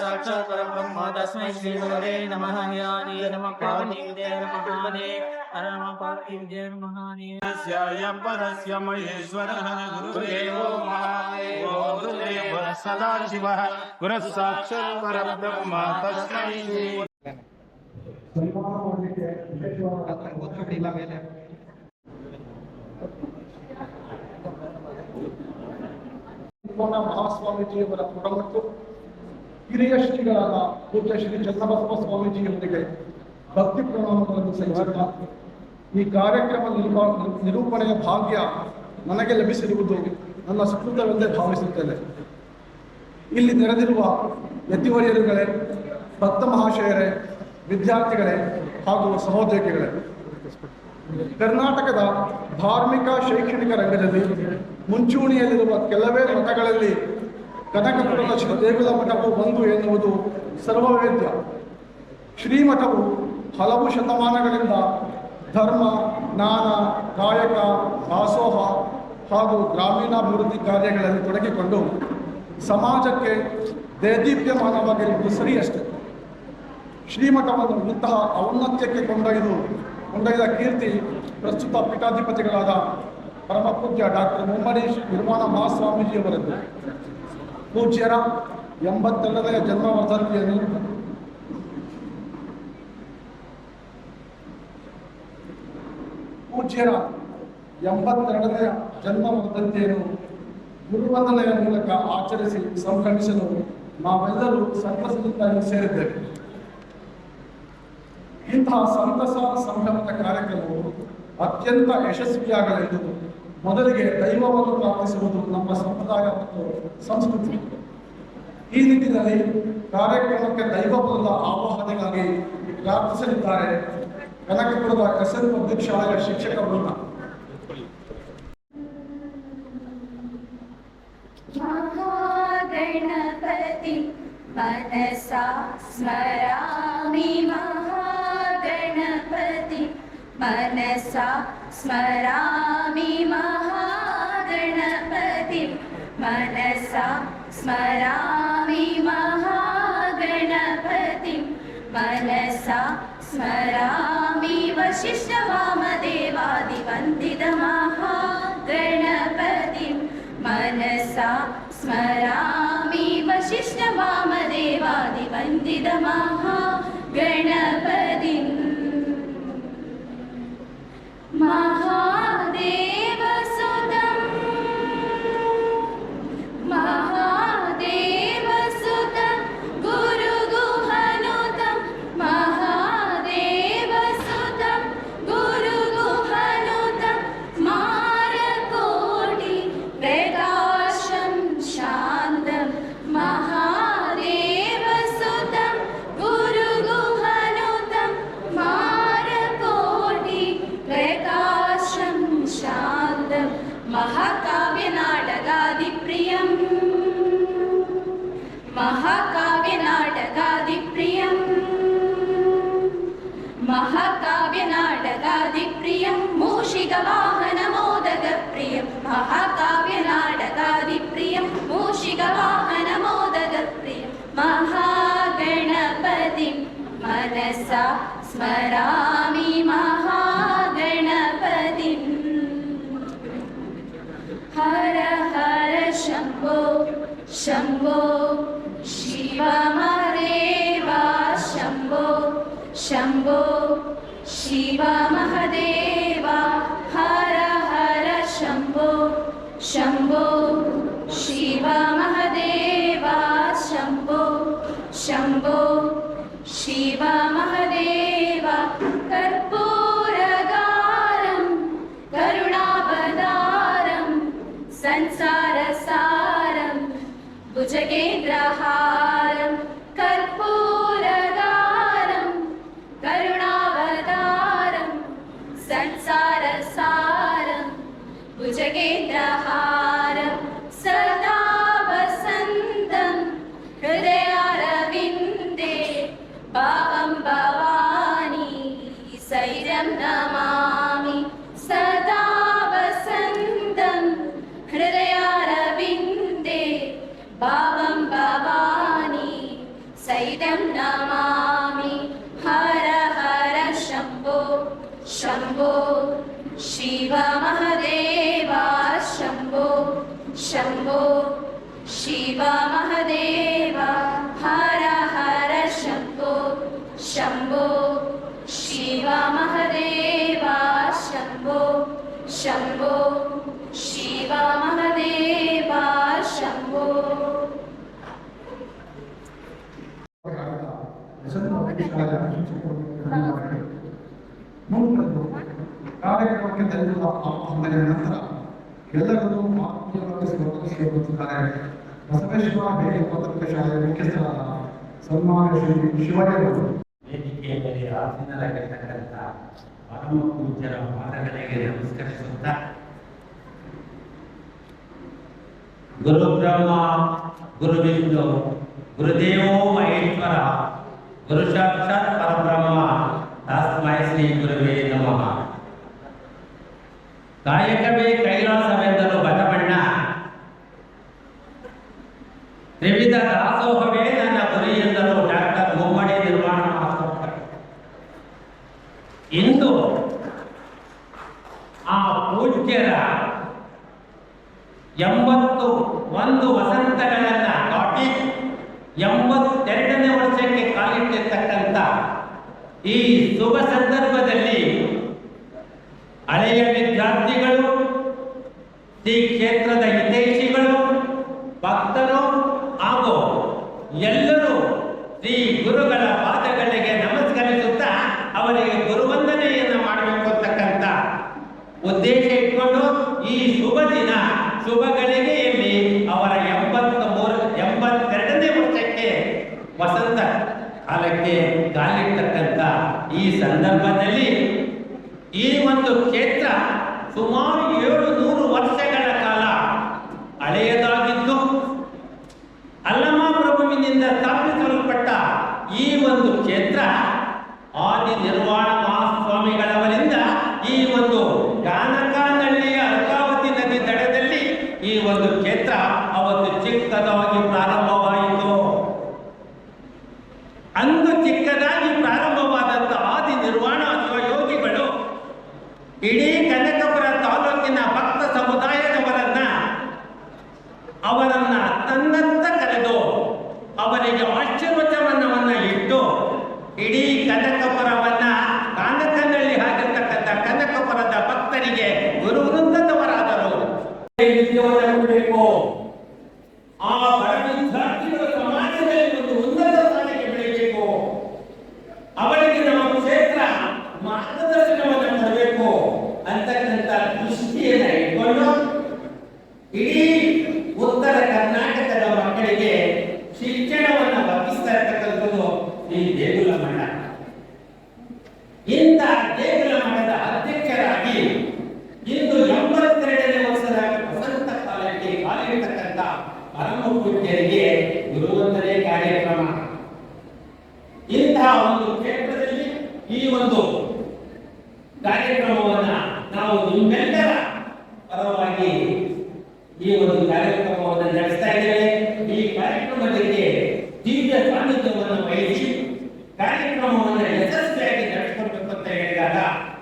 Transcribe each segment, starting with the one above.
साक्षात् परब्रह्म तस्मै श्री गुरवे नमः। यानि नमः पार्वतीविद्याय नमः नमः पार्वतीविद्याय नमः। यं परस्य महेश्वरः गुरुदेवो महादेवो गुरुदेवः सदाशिवः गुरुः साक्षात् परब्रह्म तस्मै श्री ಮಹಾಸ್ವಾಮೀಜಿಯವರ ಪುರಮಟ್ಟು ಹಿರಿಯ ಶ್ರೀಗಳಾದ ಪೂಜ್ಯ ಶ್ರೀ ಚನ್ನಬಸವ ಸ್ವಾಮೀಜಿಯವರಿಗೆ ಭಕ್ತಿ ಪ್ರಣಾಮಗಳನ್ನು ಸಲ್ಲಿಸುತ್ತಾ ಈ ಕಾರ್ಯಕ್ರಮ ನಿರೂಪಣೆಯ ಭಾಗ್ಯ ನನಗೆ ಲಭಿಸಿರುವುದು ನನ್ನ ಸುಕೃತವೆಂದೇ ಭಾವಿಸುತ್ತೇನೆ. ಇಲ್ಲಿ ನೆರೆದಿರುವ ಯತಿವರ್ಯರುಗಳೇ, ಭಕ್ತ ಮಹಾಶಯರೇ, ವಿದ್ಯಾರ್ಥಿಗಳೇ ಹಾಗೂ ಸಹೋದ್ಯೋಗಿಗಳೇ, ಕರ್ನಾಟಕದ ಧಾರ್ಮಿಕ ಶೈಕ್ಷಣಿಕ ರಂಗದಲ್ಲಿ ಮುಂಚೂಣಿಯಲ್ಲಿರುವ ಕೆಲವೇ ಮಠಗಳಲ್ಲಿ ಕನಕಪುರದ ಶ್ರೀದೇಗುಲ ಮಠವು ಒಂದು ಎನ್ನುವುದು ಸರ್ವವೇದ್ಯ. ಶ್ರೀಮಠವು ಹಲವು ಶತಮಾನಗಳಿಂದ ಧರ್ಮ, ಜ್ಞಾನ, ಕಾಯಕ, ದಾಸೋಹ ಹಾಗೂ ಗ್ರಾಮೀಣಾಭಿವೃದ್ಧಿ ಕಾರ್ಯಗಳಲ್ಲಿ ತೊಡಗಿಕೊಂಡು ಸಮಾಜಕ್ಕೆ ದೇದೀಪ್ಯಮಾನವಾಗಿರುವುದು ಸರಿಯಷ್ಟೇ. ಶ್ರೀಮಠವನ್ನು ಇಂತಹ ಔನ್ನತ್ಯಕ್ಕೆ ಕೊಂಡೊಯ್ದ ಕೀರ್ತಿ ಪ್ರಸ್ತುತ ಪೀಠಾಧಿಪತಿಗಳಾದ ಪರಮಪೂಜ್ಯ ಡಾಕ್ಟರ್ ಮುಮ್ಮಡಿ ನಿರ್ವಾಣ ಮಹಾಸ್ವಾಮೀಜಿಯವರದ್ದು. ಪೂಜ್ಯರ 82ನೇ ಜನ್ಮ ವರ್ಧಂತಿಯನ್ನು ಗುರುವಂದನೆಯ ಮೂಲಕ ಆಚರಿಸಿ ಸಂಭ್ರಮಿಸಲು ನಾವೆಲ್ಲರೂ ಸಂತಸದಿಂದ ಸೇರಿದ್ದೇವೆ. ಇಂತಹ ಸಂತಸ ಸಂಭ್ರಮದ ಕಾರ್ಯಕ್ರಮವು ಅತ್ಯಂತ ಯಶಸ್ವಿಯಾಗಲೆಂದು ಮೊದಲಿಗೆ ದೈವವನ್ನು ಪ್ರಾರ್ಥಿಸುವುದು ನಮ್ಮ ಸಂಪ್ರದಾಯ ಮತ್ತು ಸಂಸ್ಕೃತಿ. ಈ ನಿಟ್ಟಿನಲ್ಲಿ ಕಾರ್ಯಕ್ರಮಕ್ಕೆ ದೈವಬಲದ ಆವಾಹನೆಗಾಗಿ ಪ್ರಾರ್ಥಿಸಲಿದ್ದಾರೆ ಕನಕಪುರದ ಎಸ್ಎನ್ ಪಬ್ಲಿಕ್ ಶಾಲೆಯ ಶಿಕ್ಷಕ ವೃಂದ. ಮಹಾಗಣಪತಿ ಮನಸಾ ಸ್ಮರಾಮಿ, ಮಹಾಗಣಪತಿ ಮನಸಾ ಸ್ಮರಾಮಿ, ಮಹಾಗಣಪತಿ ಮನಸಾ ಸ್ಮರಾಮಿ, ಮಹಾಗಣಪತಿ ಮನಸಾ ಸ್ಮರಾಮಿ. ವಶಿಷ್ಠ ವಾಮದೇವಾದಿ ವಂದಿತ ಮಹಾಗಣಪತಿ ಮನಸಾ ಸ್ಮರಾಮಿ, ವಶಿಷ್ಠ ವಾಮದೇವಾದಿ ವಂದಿತ ಮಹಾಗಣಪತಿ. ಮಹಾದೇವ ಸುತಂ ಮಹಾದೇವ ಸುತಂ ಗುರು ಗುಹನುತಂ, ಮಹಾದೇವ ಸುತಂ ಗುರು ಗುಹನುತಂ, ಮಾರಕೋಟಿ ಪ್ರಕಾಶಂ ಶಾಂತಂ, ಮಹಾದೇವ ಸುತಂ ಗುರು ಗುಹನುತಂ, ಮಾರಕೋಟಿ ಪ್ರಕಾಶಂ ಶಾಂತಂ. ಮಹಾಕಾವ್ಯ ನಾಟಕಾದಿಪ್ರಿಯಂ, ಮಹಾಕಾವ್ಯ ನಾಟಕಾದಿಪ್ರಿಯಂ, ಮಹಾಕಾವ್ಯ ನಾಟಕಾದಿಪ್ರಿಯಂ, ಮೂಷಿಕ ವಾಹನ ಮೋದಕ ಪ್ರಿಯಂ, ಮಹಾಕಾವ್ಯ ನಾಟಕಾದಿಪ್ರಿಯಂ, ಮೂಷಿಕ ವಾಹನ ಮೋದಕ ಪ್ರಿಯಂ. ಮಹಾಗಣಪತಿ ಮನಸಾ ಸ್ಮರಾಮಿ, ಮಹಾಗಣಪತಿ. ಹರ ಹರ ಶಂಭೋ ಶಂಭೋ ಶಿವ ಮಹದೇವ, ಶಂಭೋ ಶಂಭೋ ಶಿವ ಮಹದೇವ. ಹರ ಹರ ಶಂಭೋ ಶಂಭೋ ಶಿವ ಮಹದೇವ, ಶಂಭೋ ಶಂಭೋ ಶಿವ ಮಹದೇವ. ಕರ್ಪೂರಗಾರಂ ಕರುಣಾವತಾರಂ ಸಂಸಾರಸಾರಂ ಭುಜಗೇಂದ್ರಹಾರಂ. ಕರ್ಪೂರಗಾರಂ ಕರುಣಾವತಾರಂ ಸಂಸಾರಸಾರಂ ಭುಜಗೇಂದ್ರಹಾರಂ. ಸದಾ ವಸಂತಂ ಹೃದಯಾರವಿಂದೇ ಭಾವಂ सैदं नमामि हर हर शम्भो शम्भो शिव महदेवा शम्भो शम्भो शिव महदेवा हर हर शम्भो शम्भो शिव महदेवा शम्भो शम्भो शिव महदेवा शम्भो ಮುಂದಿನದು ಕಾರ್ಯಕ್ರಮಕ್ಕೆ ದೈವದ ಆಹ್ವಾನದ ನಂತರ ಎಲ್ಲರೂ ಆತ್ಮೀಯವಾಗಿ ಸ್ವಾಗತಿಸುತ್ತಿದ್ದಾರೆ. ಬಸವೇಶ್ವರ ಬೇಡಿ ಪತ್ರಿಕೆ ಶಾಲೆಯ ಮುಖ್ಯಸ್ಥರಾದ ಸನ್ಮಾನ್ಯ ಶ್ರೀ ಶಿವಯ್ಯ ಅವರು ವೇದಿಕೆಯಲ್ಲಿ ಆಸೀನರಾಗಿರ್ತಕ್ಕಂಥ ಪರಮ ಪೂಜ್ಯರ ಪಾದಗಳಿಗೆ ನಮಸ್ಕರಿಸುತ್ತಾ, ಗುರು ಬ್ರಹ್ಮ ಗುರು ವಿಷ್ಣು ಗುರುದೇವೋ ಮಹೇಶ್ವರ ಗುರು ಸಾಕ್ಷಾತ್ ಪರಬ್ರಹ್ಮ ತಸ್ಮೈ ಶ್ರೀ ಗುರುವೇ ನಮಃ. ಕಾಯಕವೇ ಕೈಲಾಸವೆಂದರು ಬಸವಣ್ಣ, ತ್ರಿವಿಧ ದಾಸೋಹವೇ ನನ್ನ ಗುರಿ ಎಂದರು ಡಾಕ್ಟರ್ ಮುಮ್ಮಡಿ ನಿರ್ವಾಣ ಮಾಸ್ತರ್. ಇಂದು ಆ ಪೂಜ್ಯರ 81 ವಸಂತಗಳನ್ನ ದಾಟಿ 82ನೇ ವರ್ಷಕ್ಕೆ ಕಾಲಿಟ್ಟಿರ್ತಕ್ಕಂಥ ಈ ಶುಭ ಸಂದರ್ಭದಲ್ಲಿ ಹಳೆಯ ವಿದ್ಯಾರ್ಥಿಗಳು, ಈ ಕ್ಷೇತ್ರದ ಹಿತೈಷಿಗಳು, ಭಕ್ತರು ಹಾಗೂ ಎಲ್ಲರೂ ಶ್ರೀ ಗುರುಗಳ ಪಾದಗಳಿಗೆ ನಮಸ್ಕರಿಸುತ್ತಾ ಅವರಿಗೆ ಗುರುವಂದನೆಯನ್ನು ಮಾಡಬೇಕು ಅಂತಕ್ಕಂಥ ಉದ್ದೇಶ ಇಟ್ಕೊಂಡು ಈ ಶುಭ ದಿನ ಶುಭ ಗಳಿಗೆಯಲ್ಲಿ ಅವರ 82ನೇ ವರ್ಷಕ್ಕೆ ವಸಂತ ಕಾಲಕ್ಕೆ ಕಾಲಿಟ್ಟಕ್ಕಂಥ ಈ ಸಂದರ್ಭದಲ್ಲಿ ಈ ಒಂದು ಕ್ಷೇತ್ರ ಸುಮಾರು 700 ವರ್ಷಗಳ ಕಾಲ ಹಳೆಯದಾಗಿದ್ದು ಅಲ್ಲಮ ಪ್ರಭುವಿನಿಂದ ಸ್ಥಾಪಿಸಲ್ಪಟ್ಟ ಈ ಒಂದು ಕ್ಷೇತ್ರ ಆದಿ ನಿರ್ವಾಣ ಮಹಾಸ್ವಾಮಿಗಳವರಿಂದ ಈ ಒಂದು ಗಾನಕಾನಹಳ್ಳಿಯ ಅರ್ಕಾವತಿ ನದಿ ದಡದಲ್ಲಿ ಈ ಒಂದು ಕ್ಷೇತ್ರ ಅವತ್ತು ಚಿಕ್ಕದಾಗಿ ಪ್ರಾರಂಭವಾಯಿತು. ಅಂದು ಚಿಕ್ಕದಾಗಿ ಪ್ರಾರಂಭವಾದಂಥ ಆದಿ ನಿರ್ವಾಣ ಶಿವಯೋಗಿಗಳು ಇಡೀ ಕನಕಪುರ ತಾಲೂಕಿನ ಭಕ್ತ ಅವರನ್ನ ತನ್ನತ್ತ ಕರೆದು ಅವರಿಗೆ ಆಶೀರ್ವಚನವನ್ನ ಇಟ್ಟು ಇಡೀ ಕನಕಪುರವನ್ನ ಕಾನಕನಲ್ಲಿ ಆಗಿರ್ತಕ್ಕಂಥ ಕನಕಪುರದ ಭಕ್ತರಿಗೆ ಗುರು ವೃಂದದವರಾದರು. ಕೊಡಬೇಕು. ಆ ಬಡ ವಿದ್ಯಾರ್ಥಿಗಳು ಸಮಾಜದಲ್ಲಿ ಒಂದು ಉನ್ನತ ಸ್ಥಾನಕ್ಕೆ ಬೆಳೆಯಬೇಕು. ಅವರಿಗೆ ನಮ್ಮ ಕ್ಷೇತ್ರ ಮಾರ್ಗದರ್ಶನವನ್ನು ಕೊಡಬೇಕು ಅಂತಕ್ಕಂಥ ದೃಷ್ಟಿಯನ್ನ ಇಟ್ಕೊಂಡು ಇಡೀ ಉತ್ತರ ಕರ್ನಾಟಕದ ಮಕ್ಕಳಿಗೆ ಶಿಕ್ಷಣವನ್ನು ಒದಗಿಸ್ತಾ ಇರ್ತಕ್ಕಂಥದ್ದು ಈ ದೇಗುಲ ಮಠ. ಇಂಥ ದೇಗುಲ ಮಠದ ಅಧ್ಯಕ್ಷರಾಗಿ ಇಂದು 82ನೇ ವರ್ಷದ ವಸಂತ ಕಾಲಕ್ಕೆ ಕಾಲಿರ್ತಕ್ಕಂಥ ಪರಮ ಪೂಜ್ಯರಿಗೆ ಗುರುವಂದನೆ ಕಾರ್ಯಕ್ರಮ. ಇಂತಹ ಒಂದು ಕ್ಷೇತ್ರದಲ್ಲಿ ಈ ಒಂದು ಕಾರ್ಯಕ್ರಮವನ್ನ ನಾವು ನಿಮ್ಮೆಲ್ಲರ ಪರವಾಗಿ ಈ ಒಂದು ಕಾರ್ಯಕ್ರಮವನ್ನು ನಡೆಸ್ತಾ ಇದ್ದೇವೆ. ಈ ಕಾರ್ಯಕ್ರಮಕ್ಕೆ ದಿವ್ಯ ಸಾನ್ನಿಧ್ಯವನ್ನು ವಹಿಸಿ ಕಾರ್ಯಕ್ರಮವನ್ನು ಯಶಸ್ವಿಯಾಗಿ ನಡೆಸಿಕೊಳ್ಬೇಕು ಅಂತ ಹೇಳಿದಾಗ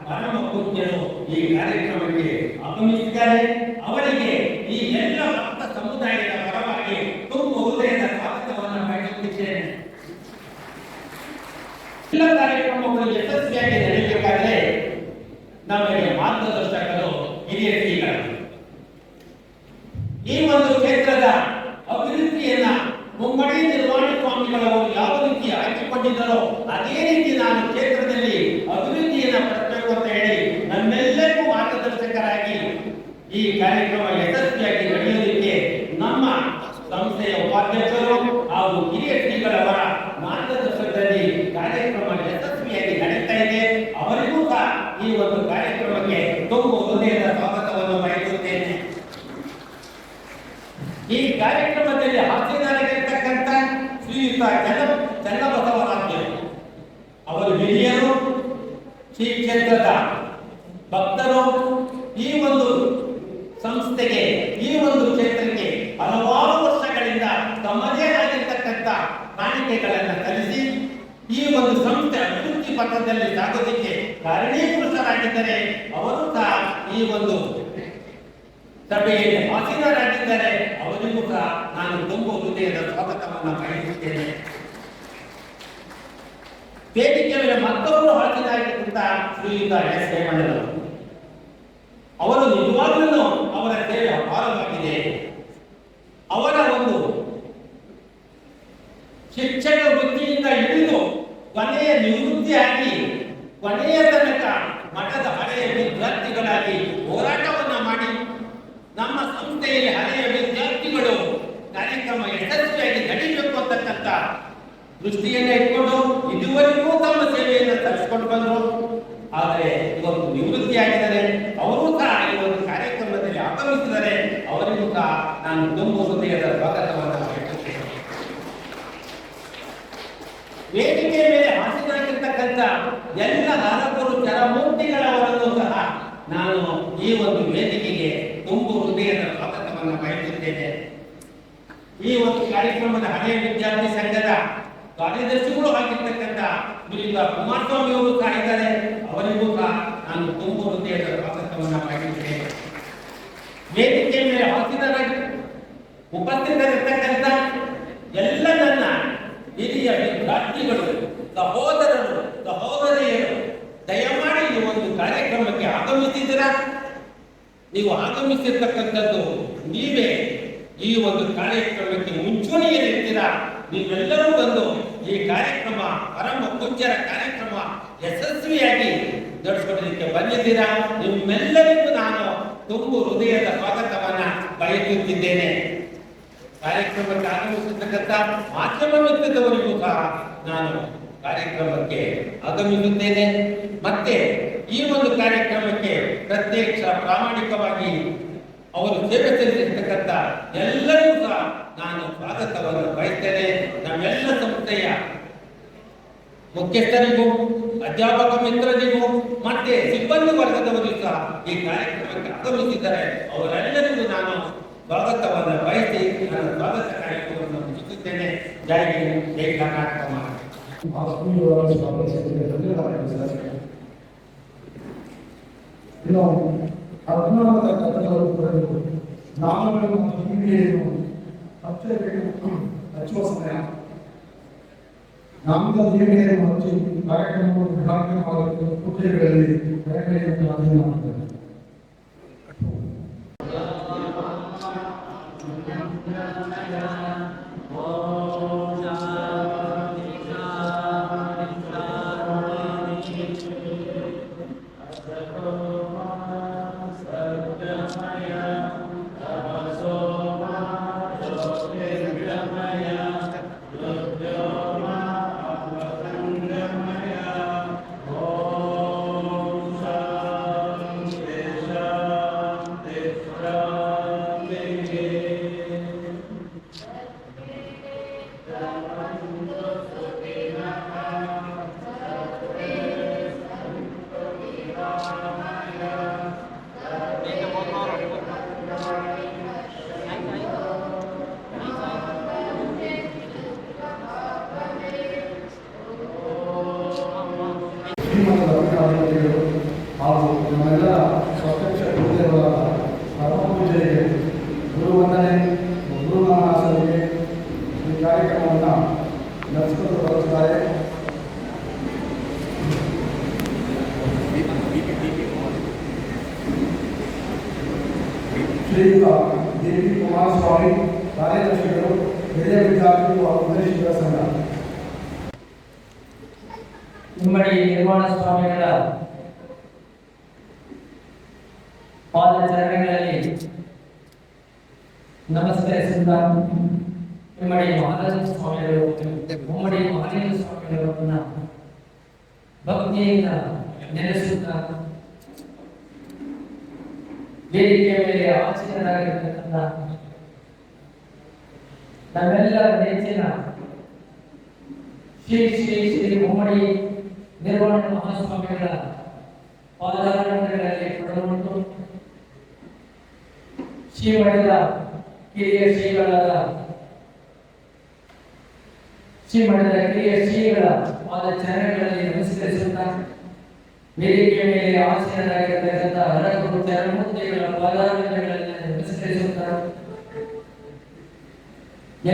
ಪರಮ ಪೂಜ್ಯರು ಈ ಕಾರ್ಯಕ್ರಮಕ್ಕೆ ಆಗಮಿಸಿದ್ದಾರೆ. ಅವರಿಗೆ ಈ ಎಲ್ಲ ಭಕ್ತ ಸಮುದಾಯದ ಪರವಾಗಿ ತುಂಬ ಹೃದಯದ ಸ್ವಾಗತವನ್ನು ಬಯಸುತ್ತಿದ್ದೇನೆ. ಎಲ್ಲ ಕಾರ್ಯಕ್ರಮಗಳು ಯಶಸ್ವಿಯಾಗಿ ನಡೆಯಬೇಕಾದರೆ ನಮಗೆ ಮಾರ್ಗದರ್ಶಕರು ಹಿರಿಯ ಶ್ರೀಗಳು. ಈ ಒಂದು ಕ್ಷೇತ್ರದ ಅಭಿವೃದ್ಧಿಯನ್ನ ಮುಮ್ಮಡಿ ನಿರ್ವಾಣ ಸ್ವಾಮಿಗಳವರು ಯಾವ ರೀತಿ ಆಯ್ಕೆಕೊಂಡಿದ್ದರೋ ಅದೇ ರೀತಿ ನಾನು ಕ್ಷೇತ್ರದಲ್ಲಿ ಅಭಿವೃದ್ಧಿಯನ್ನ ಪಡಿಸಬೇಕು ಅಂತ ಹೇಳಿ ನಮ್ಮೆಲ್ಲರಿಗೂ ಮಾರ್ಗದರ್ಶಕರಾಗಿ ಈ ಕಾರ್ಯಕ್ರಮ ಯಶಸ್ವಿಯಾಗಿ ನಡೆಯೋದಕ್ಕೆ ನಮ್ಮ ಸಂಸ್ಥೆಯ ಉಪಾಧ್ಯಕ್ಷರು ಹಾಗೂ ಹಿರಿಯ ಶ್ರೀಗಳವರ ಮಾರ್ಗದರ್ಶನದಲ್ಲಿ ಕಾರ್ಯಕ್ರಮ ಯಶಸ್ವಿಯಾಗಿ ನಡೀತಾ ಇದೆ. ಅವರಿಗೂ ಸಹ ಈ ಒಂದು ಕಾರ್ಯಕ್ರಮಕ್ಕೆ ತುಂಬ ಹೃದಯದ ಸ್ವಾಗತವನ್ನು ಬಯಸುತ್ತೇನೆ. ಈ ಕಾರ್ಯಕ್ರಮದಲ್ಲಿ ಹಾಸ್ಯಗಾರರಾಗಿರ್ತಕ್ಕಂಥ ಶ್ರೀಯುತ ಚನ್ನಬಸವರಾಜರು ಅವರು ಹಿರಿಯರು, ಶ್ರೀ ಕ್ಷೇತ್ರದ ಭಕ್ತರು. ಈ ಒಂದು ಸಂಸ್ಥೆಗೆ, ಈ ಒಂದು ಕ್ಷೇತ್ರಕ್ಕೆ ಹಲವಾರು ವರ್ಷಗಳಿಂದ ತಮ್ಮದೇ ಆಗಿರ್ತಕ್ಕಂಥ ಕಾಣಿಕೆ ಕಾಣಿಕೆಗಳನ್ನು ಸಲ್ಲಿಸಿ ಈ ಒಂದು ಸಂಸ್ಥೆ ಅಭಿವೃದ್ಧಿ ಪಥದಲ್ಲಿ ಸಾಗೋದಕ್ಕೆ ಕಾರಣೀಕೃತರಾಗಿದ್ದರೆ ಅವರು ಸಹ ಈ ಒಂದು ಸಭೆಯಲ್ಲಿ ಆಸೀನರಾಗಿದ್ದಾರೆ. ಅವರಿಗೂ ಸಹ ನಾನು ತುಂಬ ಹೃದಯದ ಸ್ವಾಗತವನ್ನು ಬಯಸುತ್ತೇನೆ. ವೇದಿಕೆ ಮೇಲೆ ಮತ್ತೊಬ್ಬರು ಹಾಜರಾಗಿದ್ದಂತ ಶ್ರೀಯುತ ಎಸ್ ಹೇಮಣ್ಣನವರು ಅವರು ನಿಜವಾಗ್ಲೂ ಅವರ ಸೇವೆ ಅಪಾರವಾಗಿದೆ. ಅವರ ಒಂದು ಶಿಕ್ಷಣ ವೃತ್ತಿಯಿಂದ ಹಿಡಿದು ಕೊನೆಯ ನಿವೃತ್ತಿಯಾಗಿ ಕೊನೆಯ ತನಕ ಮಠದ ಹಳೆಯ ವಿದ್ಯಾರ್ಥಿಗಳಾಗಿ ಹೋರಾಟವನ್ನ ಮಾಡಿ ನಮ್ಮ ಸಂಸ್ಥೆಯಲ್ಲಿ ಹಳೆಯ ವಿದ್ಯಾರ್ಥಿಗಳು ಕಾರ್ಯಕ್ರಮ ಯಶಸ್ವಿಯಾಗಿ ನಡೀಬೇಕು ಅಂತಕ್ಕಂಥ ದೃಷ್ಟಿಯನ್ನ ಇಟ್ಕೊಂಡು ಇದುವರೆಗೂ ತಮ್ಮ ಸೇವೆಯನ್ನು ಸಲ್ಲಿಸಿಕೊಂಡು ಬಂದರು. ಆದರೆ ಇವತ್ತು ನಿವೃತ್ತಿಯಾಗಿದ್ದಾರೆ. ಅವರು ಸಹ ಈ ಒಂದು ಕಾರ್ಯಕ್ರಮದಲ್ಲಿ ಆಗಮಿಸಿದರೆ ಅವರಿಗೂ ಸಹ ನಾನು ತುಂಬ ಹೃದಯದ ಸ್ವಾಗತವನ್ನು ಬಯಸುತ್ತೇನೆ. ವೇದಿಕೆಯ ಮೇಲೆ ಹಾಸಿರಾಗಿರ್ತಕ್ಕಂಥ ಎಲ್ಲ ನಾಲ್ಕರು ಚರಮೂರ್ತಿಗಳವರನ್ನು ಸಹ ನಾನು ಈ ಒಂದು ವೇದಿಕೆಗೆ ತುಂಬ ಹೃದಯದ ಸ್ವಾಗತವನ್ನು ಬಯಸುತ್ತೇನೆ. ಈ ಒಂದು ಕಾರ್ಯಕ್ರಮದ ಹಳೆಯ ವಿದ್ಯಾರ್ಥಿ ಸಂಘದ ಕಾರ್ಯದರ್ಶಿಗಳು ಆಗಿರ್ತಕ್ಕಂಥ ಶ್ರೀಯುತ ಕುಮಾರಸ್ವಾಮಿ ಅವರು ಸಹ ಇದ್ದಾರೆ. ಅವರಿಗೂ ಸಹ ನಾನು ತುಂಬ ಹೃದಯದ ಸ್ವಾಗತವನ್ನು ಬಯಸುತ್ತೇನೆ. ವೇದಿಕೆಯ ಮೇಲೆ ಹಾಸಿರಾಗಿ ಉಪಸ್ಥಿತರಿರ್ತಕ್ಕಂಥ ಎಲ್ಲ ನನ್ನ ಹಿರಿಯ ವಿದ್ಯಾರ್ಥಿಗಳು, ಸಹೋದರರು, ಸಹೋದರಿಯರು, ದಯಮಾಡಿ ಈ ಒಂದು ಕಾರ್ಯಕ್ರಮಕ್ಕೆ ಆಗಮಿಸಿದ್ದೀರಾ. ನೀವು ಆಗಮಿಸಿರ್ತಕ್ಕಂಥದ್ದು ನೀವೇ ಈ ಒಂದು ಕಾರ್ಯಕ್ರಮಕ್ಕೆ ಮುಂಚೂಣಿಯಲ್ಲಿರ್ತೀರಾ. ನೀವೆಲ್ಲರೂ ಬಂದು ಈ ಕಾರ್ಯಕ್ರಮ ಪರಮ ಪೂಜ್ಯರ ಕಾರ್ಯಕ್ರಮ ಯಶಸ್ವಿಯಾಗಿ ನಡೆಸ್ಕೊಡಲಿಕ್ಕೆ ಬಂದಿದ್ದೀರಾ. ನಿಮ್ಮೆಲ್ಲರಿಗೂ ನಾನು ತುಂಬ ಹೃದಯದ ಸ್ವಾಗತವನ್ನ ಬಯಸುತ್ತಿದ್ದೇನೆ. ಕಾರ್ಯಕ್ರಮಕ್ಕೆ ಆಗಮಿಸಿರ್ತಕ್ಕಂಥ ಮಾಧ್ಯಮ ಮಿತ್ರದವರಿಗೂ ಸಹ ನಾನು ಕಾರ್ಯಕ್ರಮಕ್ಕೆ ಆಗಮಿಸುತ್ತೇನೆ. ಮತ್ತೆ ಈ ಒಂದು ಕಾರ್ಯಕ್ರಮಕ್ಕೆ ಪ್ರತ್ಯಕ್ಷ ಪ್ರಾಮಾಣಿಕವಾಗಿ ಅವರು ಸೇವೆ ಸಲ್ಲಿಸಿರ್ತಕ್ಕಂಥ ಎಲ್ಲರಿಗೂ ಸಹ ನಾನು ಸ್ವಾಗತವನ್ನು ಬಯಸ್ತೇನೆ. ನಮ್ಮೆಲ್ಲ ಸಂಸ್ಥೆಯ ಮುಖ್ಯಸ್ಥರಿಗೂ, ಅಧ್ಯಾಪಕ ಮಿತ್ರರಿಗೂ ಮತ್ತೆ ಸಿಬ್ಬಂದಿ ವರ್ಗದವರಿಗೂ ಸಹ ಈ ಕಾರ್ಯಕ್ರಮಕ್ಕೆ ಆಗಮಿಸಿದ್ದಾರೆ. ಅವರೆಲ್ಲರಿಗೂ ನಾನು ಸ್ವಾಗತವನ್ನು ಬಯಸಿ ನನ್ನ ಸ್ವಾಗತ ಕಾರ್ಯಕ್ರಮವನ್ನು ಮುಗಿಸುತ್ತೇನೆ. ಜೈ ಹಿಂದ್, ಜೈ ಕರ್ನಾಟಕ ಮಹಾರಾಷ್ಟ್ರ. ಇನ್ನು ಅಜ್ಞಾನದ ಕಥೆಗಳು ನಾಮಗಳು ಮತ್ತು ಹೀಗೆಯನ್ನು ಹಚ್ಚುವ ಸಮಯ. ನಾಮದ ಹೀಗೆಯನ್ನು ಹಚ್ಚಿ ಕಾರ್ಯಕ್ರಮಗಳು ಪೂಜೆಗಳಲ್ಲಿ ಕಾರ್ಯಕ್ರಮವನ್ನು ಮಾಡ್ತಾರೆ. ಹಾಗೂ ನಮ್ಮೆಲ್ಲ ಪ್ರತ್ಯಕ್ಷ ಪೂಜೆಗಳಾದ ಪರಮ ಪೂಜೆಗೆ, ಗುರುವಂದನೆ, ಗುರುನಾಮಾಸರಿಗೆ ಈ ಕಾರ್ಯಕ್ರಮವನ್ನು ನಡೆಸಿಕೊಂಡು ಬರುತ್ತಾರೆ. ಶ್ರೀಯುತ ಡಿ.ಪಿ. ಕುಮಾರಸ್ವಾಮಿ, ಕಾರ್ಯದರ್ಶಿಗಳು, ಹಿರಿಯ ವಿದ್ಯಾರ್ಥಿಗಳು ಹಾಗೂ ಉದ್ದೇಶಿತ ಸಂಘ. ಇಮ್ಮಡಿ ನಿರ್ವಾಣ ಸ್ವಾಮಿಗಳ ಪಾದಚರಣೆಗಳಲ್ಲಿ ನಮಸ್ಕರಿಸಿದ ಇಮ್ಮಡಿ ಮಹಾರಾಜ ಸ್ವಾಮಿಗಳು, ಮುಮ್ಮಡಿ ಮಹಾರಾಜ ಸ್ವಾಮಿಗಳನ್ನ ಭಕ್ತಿಯಿಂದ ನೆನೆಸುತ್ತಾ ವೇದಿಕೆಯ ಮೇಲೆ ಆಚರಣೆಯಾಗಿರ್ತಕ್ಕಂಥ ನಮ್ಮೆಲ್ಲರ ನೆಚ್ಚಿನ ಶ್ರೀ ಶ್ರೀ ಶ್ರೀ ಮುಮ್ಮಡಿ ನಿರ್ವಾಣ ಮಹಾಸ್ವಾಮಿಗಳ ಪಾದಾರಗಳಲ್ಲಿ ಪಡೆದುಕೊಂಡು ಶ್ರೀಮಠದ ಕಿರಿಯ ಶ್ರೀಗಳಾದ ಶ್ರೀಮಠದ ಕಿರಿಯ ಶ್ರೀಗಳ ಆದ ಚರಣಗಳಲ್ಲಿ ನಮಸ್ಕರಿಸುತ್ತಾ ವೇದಿಕೆ ಮೇಲೆ ಆಸೀನರಾಗಿರತಕ್ಕಂಥ ಹರಗುರು ಚರಣಮೂರ್ತಿಗಳ ಪಾದಾರಗಳಲ್ಲಿ ನಮಸ್ಕರಿಸುತ್ತಾ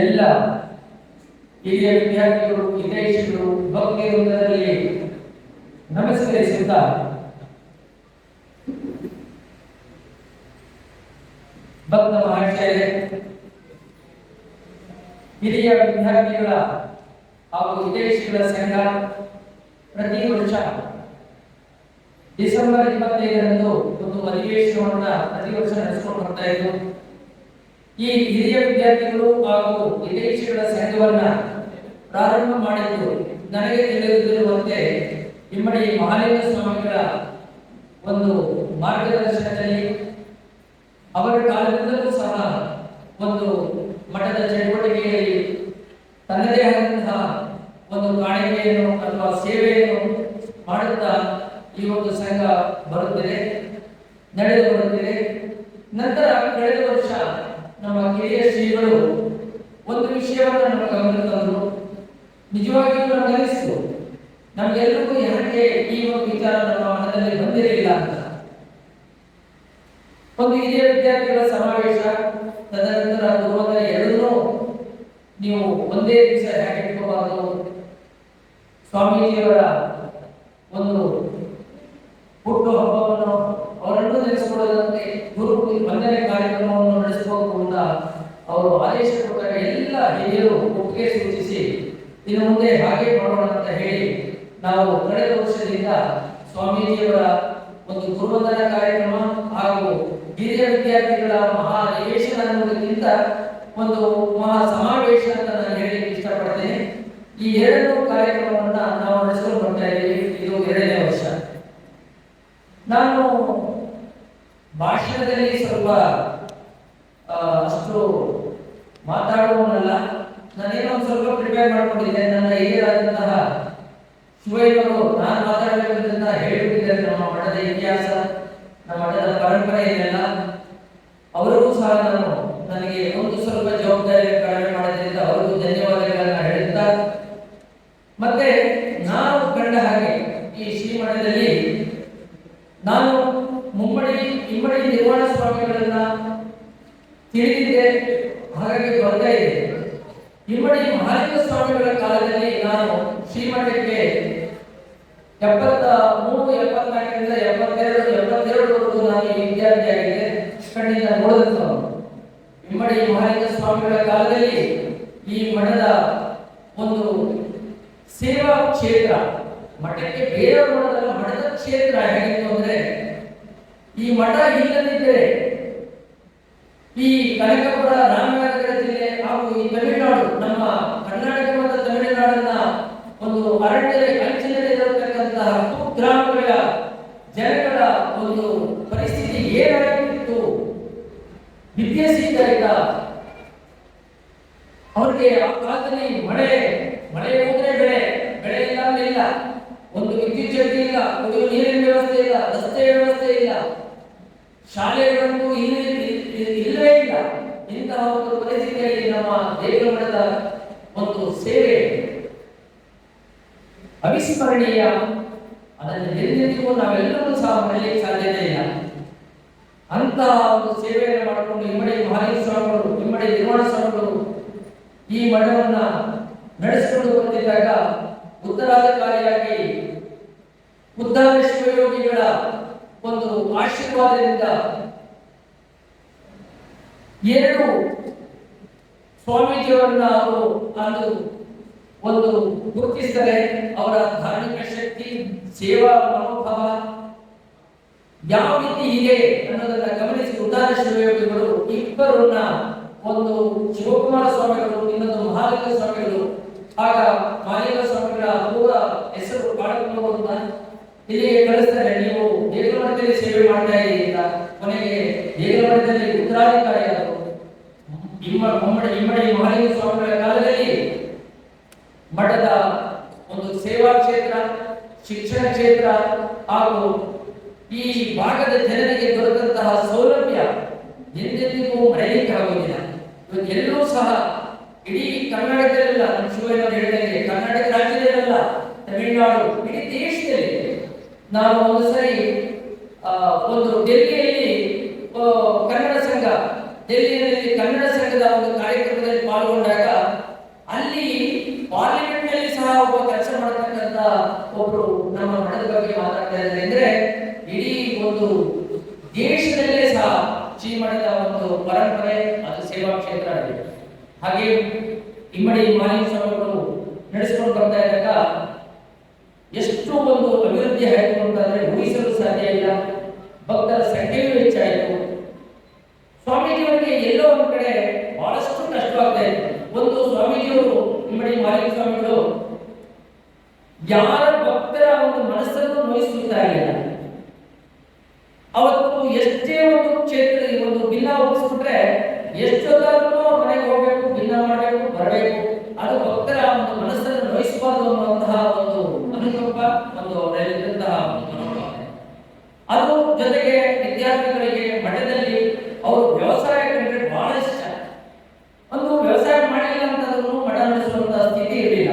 ಎಲ್ಲ ಹಿರಿಯ ವಿದ್ಯಾರ್ಥಿಗಳು ಹಿತೈಷಿಗಳು ಭಕ್ತಿ ವೃಂದದಲ್ಲಿ ನಮಸ್ಕರಿಸುತ್ತಾ ಭಕ್ತ ಮಹಾಶಯರೇ, ಹಿರಿಯ ವಿದ್ಯಾರ್ಥಿಗಳ ಹಾಗೂ ಹಿತೈಷಿಗಳ ಸಂಘ ಪ್ರತಿ ವರ್ಷ ಡಿಸೆಂಬರ್ 25ರಂದು ಒಂದು ಅಧಿವೇಶನವನ್ನ ಪ್ರತಿ ವರ್ಷ ನಡೆಸಿಕೊಂಡು ಬರ್ತಾ ಇದ್ದು, ಈ ಹಿರಿಯ ವಿದ್ಯಾರ್ಥಿಗಳು ಹಾಗೂ ಹಿತೈಷಿಗಳ ಸಂಘವನ್ನ ಪ್ರಾರಂಭ ಮಾಡಿದ್ದು ನನಗೆ ತಿಳಿದಿರುವಂತೆ ಇಮ್ಮಡಿ ಮಹಾಲಿಂಗ ಸ್ವಾಮಿಗಳ ಒಂದು ಮಾರ್ಗದರ್ಶನದಲ್ಲಿ ಅವರ ಕಾಲದಿಂದಲೂ ಸಹ ಒಂದು ಮಠದ ಚಟುವಟಿಕೆಯಲ್ಲಿ ತನ್ನದೇ ಆದಂತಹ ಒಂದು ಕಾಣಿಕೆಯನ್ನು ಅಥವಾ ಸೇವೆಯನ್ನು ಮಾಡುತ್ತಾ ಈ ಒಂದು ಸಂಘ ಬರುತ್ತದೆ, ನಡೆದು ಬರುತ್ತಿದೆ. ನಂತರ ಕಳೆದ ವರ್ಷ ನಮ್ಮ ಕಿರಿಯ ಶ್ರೀಗಳು ಒಂದು ವಿಷಯವನ್ನು ನಮ್ಮ ಗಮನಕ್ಕೆ ತಂದರು. ನಿಜವಾಗಿಯೂ ನಮಗನಿಸಿತು, ನಮಗೆಲ್ಲರಿಗೂ ಯಾಕೆ ಈ ಒಂದು ವಿಚಾರ ನಮ್ಮ ಮನದಲ್ಲಿ ಬಂದಿರಲಿಲ್ಲ ಅಂತ. ಒಂದು ಹಿರಿಯ ವಿದ್ಯಾರ್ಥಿಗಳ ಸಮಾವೇಶ, ತದನಂತರ ಗುರುವಾರ ಎರಡನ್ನೂ ನೀವು ಒಂದೇ ದಿವಸ ಹೇಗೆ ಇಟ್ಕೋಬಾರದು, ಸ್ವಾಮೀಜಿಯವರ ಒಂದು ಹುಟ್ಟು ಹಬ್ಬವನ್ನು ಅವರನ್ನು ನೆನೆಸಿಕೊಳ್ಳದಂತೆ ಗುರು ವಂದನೆ ಕಾರ್ಯಕ್ರಮವನ್ನು ನಡೆಸಬೇಕು ಅಂತ ಅವರು ಆದೇಶ ಕೊಟ್ಟಾಗ ಎಲ್ಲ ಹಿರಿಯರು ಒಪ್ಪಿಗೆ ಸೂಚಿಸಿ ಇನ್ನು ಮುಂದೆ ಹಾಗೆ ಮಾಡೋಣ ಅಂತ ಹೇಳಿ ನಾವು ಕಳೆದ ವರ್ಷದಿಂದ ಸ್ವಾಮೀಜಿಯವರ ಒಂದು ಗುರುವಂದನಾ ಕಾರ್ಯಕ್ರಮ ಹಾಗೂ ಹಿರಿಯ ವಿದ್ಯಾರ್ಥಿಗಳ ಮಹಾ ಅಧಿವೇಶನ ಅನ್ನೋದಕ್ಕಿಂತ ಒಂದು ಮಹಾ ಸಮಾವೇಶ ಅಂತ ನಾನು ಹೇಳಲಿಕ್ಕೆ ಇಷ್ಟಪಡ್ತೇನೆ. ಈ ಎರಡು ಕಾರ್ಯಕ್ರಮವನ್ನ ನಾವು ನಡೆಸಿಕೊಂಡು ಬರ್ತಾ ಇದ್ದೀವಿ. ಇದು 2ನೇ ವರ್ಷ. ನಾನು ಭಾಷಣದಲ್ಲಿ ಸ್ವಲ್ಪ ಅಷ್ಟು ಮಾತಾಡುವವನಲ್ಲ. ನಾನೇನೋ ಸ್ವಲ್ಪ ಪ್ರಿಪೇರ್ ಮಾಡ್ಕೊಂಡಿದ್ದೆ. ನನ್ನ ಹಿರಿಯರಾದಂತಹ ಶಿವಯ್ಯವರು ನಾನು ಮಾತಾಡಬೇಕಂತ ಹೇಳಿಬಿಟ್ಟಿದ್ದಾರೆ. ನಮ್ಮ ಮಠದ ಇತಿಹಾಸ, ನಮ್ಮ ಮಠದ ಪರಂಪರೆ ಇದೆಲ್ಲ ಅವರಿಗೂ ಸಹ ನನಗೆ ಒಂದು ಸ್ವಲ್ಪ ಜವಾಬ್ದಾರಿ ಕಡಿಮೆ ಮಾಡೋದ್ರಿಂದ ಅವರಿಗೂ ಧನ್ಯವಾದಗಳನ್ನ ಹೇಳುತ್ತಾ, ಮತ್ತೆ ನಾನು ಕಂಡ ಹಾಗೆ ಈ ಶ್ರೀಮಠದಲ್ಲಿ ನಾನು ಇಮ್ಮಡಿ ನಿರ್ವಾಣ ಸ್ವಾಮಿಗಳನ್ನ ತಿಳಿದಿದ್ದೆ, ಹಾಗಾಗಿ ಬರ್ತಾ ಇದೆ. ಇಮ್ಮಡಿ ಮಹಾಲಿಂಗ ಸ್ವಾಮಿಗಳ ಕಾಲದಲ್ಲಿ ನಾನು ಶ್ರೀಮಠಕ್ಕೆ 73, 74ರಿಂದ 72 ನಾನು ವಿದ್ಯಾರ್ಥಿಯಾಗಿದ್ದೆ. ಕಣ್ಣಿಂದ ನೋಡಿದಂಥವನು. ಇಮ್ಮಡಿ ಮಹಾಲಿಂಗ ಸ್ವಾಮಿಗಳ ಕಾಲದಲ್ಲಿ ಈ ಮಠದ ಒಂದು ಸೇವಾ ಕ್ಷೇತ್ರ, ಮಠಕ್ಕೆ ಬೇರೆಯವರು ಮಾಡೋದಲ್ಲ, ಮಠದ ಕ್ಷೇತ್ರ ಹೇಗಿತ್ತು ಅಂದ್ರೆ, ಈ ಮಠ ಇಲ್ಲದಿದ್ದರೆ ಈ ಕನಕಪುರ, ರಾಮನಗರ ಜಿಲ್ಲೆ ಹಾಗೂ ಈ ತಮಿಳುನಾಡು, ನಮ್ಮ ಕರ್ನಾಟಕ ಮತ್ತು ತಮಿಳುನಾಡಿನ ಒಂದು ಅರಣ್ಯದ ಅಂಚಿನಲ್ಲಿರತಕ್ಕಂತಹ ಕುಗ್ರಾಮಗಳ ಜನಗಳ ಒಂದು ಪರಿಸ್ಥಿತಿ ಏನಾಗಿತ್ತು, ವಿದ್ಯೆ ಸಿಗ್ತಾ ಅವ್ರಿಗೆ ಆ ಕಾಲದಲ್ಲಿ ಮಳೆ ಹೋದ್ರೆ ಬೆಳೆ ಇಲ್ಲ, ಒಂದು ವಿದ್ಯುತ್ ಶಕ್ತಿ ಇಲ್ಲ, ಕುಡಿಯುವ ನೀರಿನ ವ್ಯವಸ್ಥೆ ಇಲ್ಲ, ರಸ್ತೆ ವ್ಯವಸ್ಥೆ ಇಲ್ಲ, ಶಾಲೆಗಳನ್ನು ಇಲ್ಲವೇ ಇಲ್ಲ. ಇಂತಹ ಒಂದು ಪರಿಸ್ಥಿತಿಯಲ್ಲಿ ನಮ್ಮ ದೇವರ ಒಂದು ಸೇವೆ ಅವಿಸ್ಮರಣೀಯ. ಅದನ್ನು ಎಂದೆಂದಿಗೂ ನಾವೆಲ್ಲರೂ ಸಹ ಮಾಡಲಿಕ್ಕೆ ಸಾಧ್ಯತೆ ಇಲ್ಲ. ಅಂತಹ ಒಂದು ಸೇವೆಯನ್ನು ಮಾಡಿಕೊಂಡು ಇಮ್ಮಡಿ ಮಹಾಲಿಂಗ ಸ್ವಾಮಿಗಳು, ಇಮ್ಮಡಿ ನಿರ್ವಾಣ ಸ್ವಾಮಿಗಳು ಈ ಮಠವನ್ನ ನಡೆಸಿಕೊಂಡು ಬರ್ತಿದ್ದಾಗ ಉತ್ತರಾಧಿಕಾರಿಯಾಗಿ ಉದ್ದಾನ ಶಿವಯೋಗಿಗಳ ಒಂದು ಆಶೀರ್ವಾದದಿಂದ 2 ಸ್ವಾಮೀಜಿಯವರನ್ನ ಅವರು ಅಂದು ಒಂದು ಗುರುತಿಸಿದರೆ ಅವರ ಧಾರ್ಮಿಕ ಶಕ್ತಿ, ಸೇವಾ ಮನೋಭಾವ ಯಾವ ರೀತಿ ಇದೆ ಅನ್ನೋದನ್ನ ಗಮನಿಸಿ ಉದ್ದಾನ ಶಿವಯೋಗಿಗಳು ಇಬ್ಬರನ್ನ, ಒಂದು ಶಿವಕುಮಾರ ಸ್ವಾಮಿಗಳು, ಇನ್ನೊಂದು ಮಹಾಲಿಂಗ ಸ್ವಾಮಿಗಳು, ಆಗ ಮಹಾಲಿಂಗ ಸ್ವಾಮಿಗಳ ಪೂರ ಹೆಸರು ಕಾಡಬಹುದು ಇಲ್ಲಿಗೆ ಕಳಿಸ್ತಾರೆ. ನೀವು ದೇವರಮಠದಲ್ಲಿ ಸೇವೆ ಮಾಡ್ತಾ ಇದ್ದೀರಾ, ಕೊನೆಗೆ ದೇವರಮಠದಲ್ಲಿ ಉತ್ತರಾಧಿಕಾರಿಯಾದರು. ಇಮ್ಮಡಿ ಮಹಾಲಿಂಗ ಸ್ವಾಮಿಗಳ ಕಾಲದಲ್ಲಿ ಮಠದ ಒಂದು ಸೇವಾ ಕ್ಷೇತ್ರ, ಶಿಕ್ಷಣ ಕ್ಷೇತ್ರ ಹಾಗೂ ಈ ಭಾಗದ ಜನರಿಗೆ ದೊರೆತಂತಹ ಸೌಲಭ್ಯ ಎಂದೆಂದಿಗೂ ಮರೆಯಲಿಕ್ಕೆ ಆಗುವುದಿಲ್ಲ. ಎಲ್ಲರೂ ಸಹ ಇಡೀ ಕರ್ನಾಟಕದಲ್ಲ, ನಮ್ಮ ಶಿವಯ್ಯನವರು ಹೇಳಿದಂಗೆ ಕರ್ನಾಟಕ ರಾಜ್ಯದಲ್ಲ, ತಮಿಳುನಾಡು, ಇಡೀ ದೇಶದಲ್ಲಿ. ನಾನು ಒಂದು ಸರಿ ಒಂದು ಡೆಲ್ಲಿಯಲ್ಲಿ ಕನ್ನಡ ಸಂಘ, ಡೆಲ್ಲಿಯಲ್ಲಿ ಕನ್ನಡ ಸಂಘದ ಒಂದು ಕಾರ್ಯಕ್ರಮದಲ್ಲಿ ಪಾಲ್ಗೊಂಡಾಗ ಅಲ್ಲಿ ಪಾರ್ಲಿಮೆಂಟ್ ನಲ್ಲಿ ಸಹ ಒಬ್ಬ ಕೆಲಸ ಮಾಡತಕ್ಕಂತ ಒಬ್ರು ನಮ್ಮ ಮಠದ ಬಗ್ಗೆ ಮಾತಾಡ್ತಾ ಇದ್ದಾರೆ. ಅಂದ್ರೆ ಇಡೀ ಒಂದು ದೇಶದಲ್ಲೇ ಸಹ ಶ್ರೀಮಠದ ಒಂದು ಪರಂಪರೆ, ಅದು ಸೇವಾ ಕ್ಷೇತ್ರ ಆಗಿದೆ. ಹಾಗೆ ಇಮ್ಮಡಿ ಮಾಲಿಂಗ ಸ್ವಾಮಿಗಳು ನಡೆಸಿಕೊಂಡು ಬರ್ತಾ ಇದ್ದಾಗ ಎಷ್ಟು ಒಂದು ಅಭಿವೃದ್ಧಿ ಆಯಿತು ಅಂತಂದ್ರೆ ಊಹಿಸಲು ಸಾಧ್ಯ ಇಲ್ಲ. ಭಕ್ತರ ಸಂಖ್ಯೆಯೂ ಹೆಚ್ಚಾಯಿತು. ಸ್ವಾಮೀಜಿಯವರಿಗೆ ಎಲ್ಲೋ ಒಂದು ಕಡೆ ಬಹಳಷ್ಟು ಕಷ್ಟವಾಗ್ತಾ ಇತ್ತು. ಒಂದು ಸ್ವಾಮೀಜಿಯವರು, ಇಮ್ಮಡಿ ಮಾಲಿಂಗ ಸ್ವಾಮಿಗಳು, ಯಾರ ಭಕ್ತರ ಒಂದು ಮನಸ್ಸನ್ನು ನೋಯಿಸುತ್ತಾ ಇಲ್ಲ. ಅವತ್ತು ಎಷ್ಟೇ ಒಂದು ಕ್ಷೇತ್ರದಲ್ಲಿ ಒಂದು ಭಿನ್ನ ಒಪ್ಪಿಸ್ಬಿಟ್ರೆ ಎಷ್ಟೊತ್ತಾದ್ರೂ ಮನೆಗೆ ಹೋಗ್ಬೇಕು, ಭಿನ್ನ ಮಾಡಬೇಕು, ಬರಬೇಕು. ಅದು ಭಕ್ತರ ಒಂದು ಮನಸ್ಸನ್ನು ನೋಯಿಸಬಾರದು ಅನ್ನುವಂತಹ ಒಂದು ಅನುಕಂಪ, ಒಂದು ಅವರಲ್ಲಿದ್ದಂತಹ ಒಂದು ಮನೋಭಾವನೆ. ಅದು ಜೊತೆಗೆ ವಿದ್ಯಾರ್ಥಿಗಳಿಗೆ ಮಠದಲ್ಲಿ ಅವರು ವ್ಯವಸಾಯ ಕಂಡ್ರೆ ಬಹಳ ಇಷ್ಟ. ಒಂದು ವ್ಯವಸಾಯ ಮಾಡಿಲ್ಲ ಅಂತಂದ್ರೂ ಮಠ ನಡೆಸುವಂತಹ ಸ್ಥಿತಿ ಇರಲಿಲ್ಲ.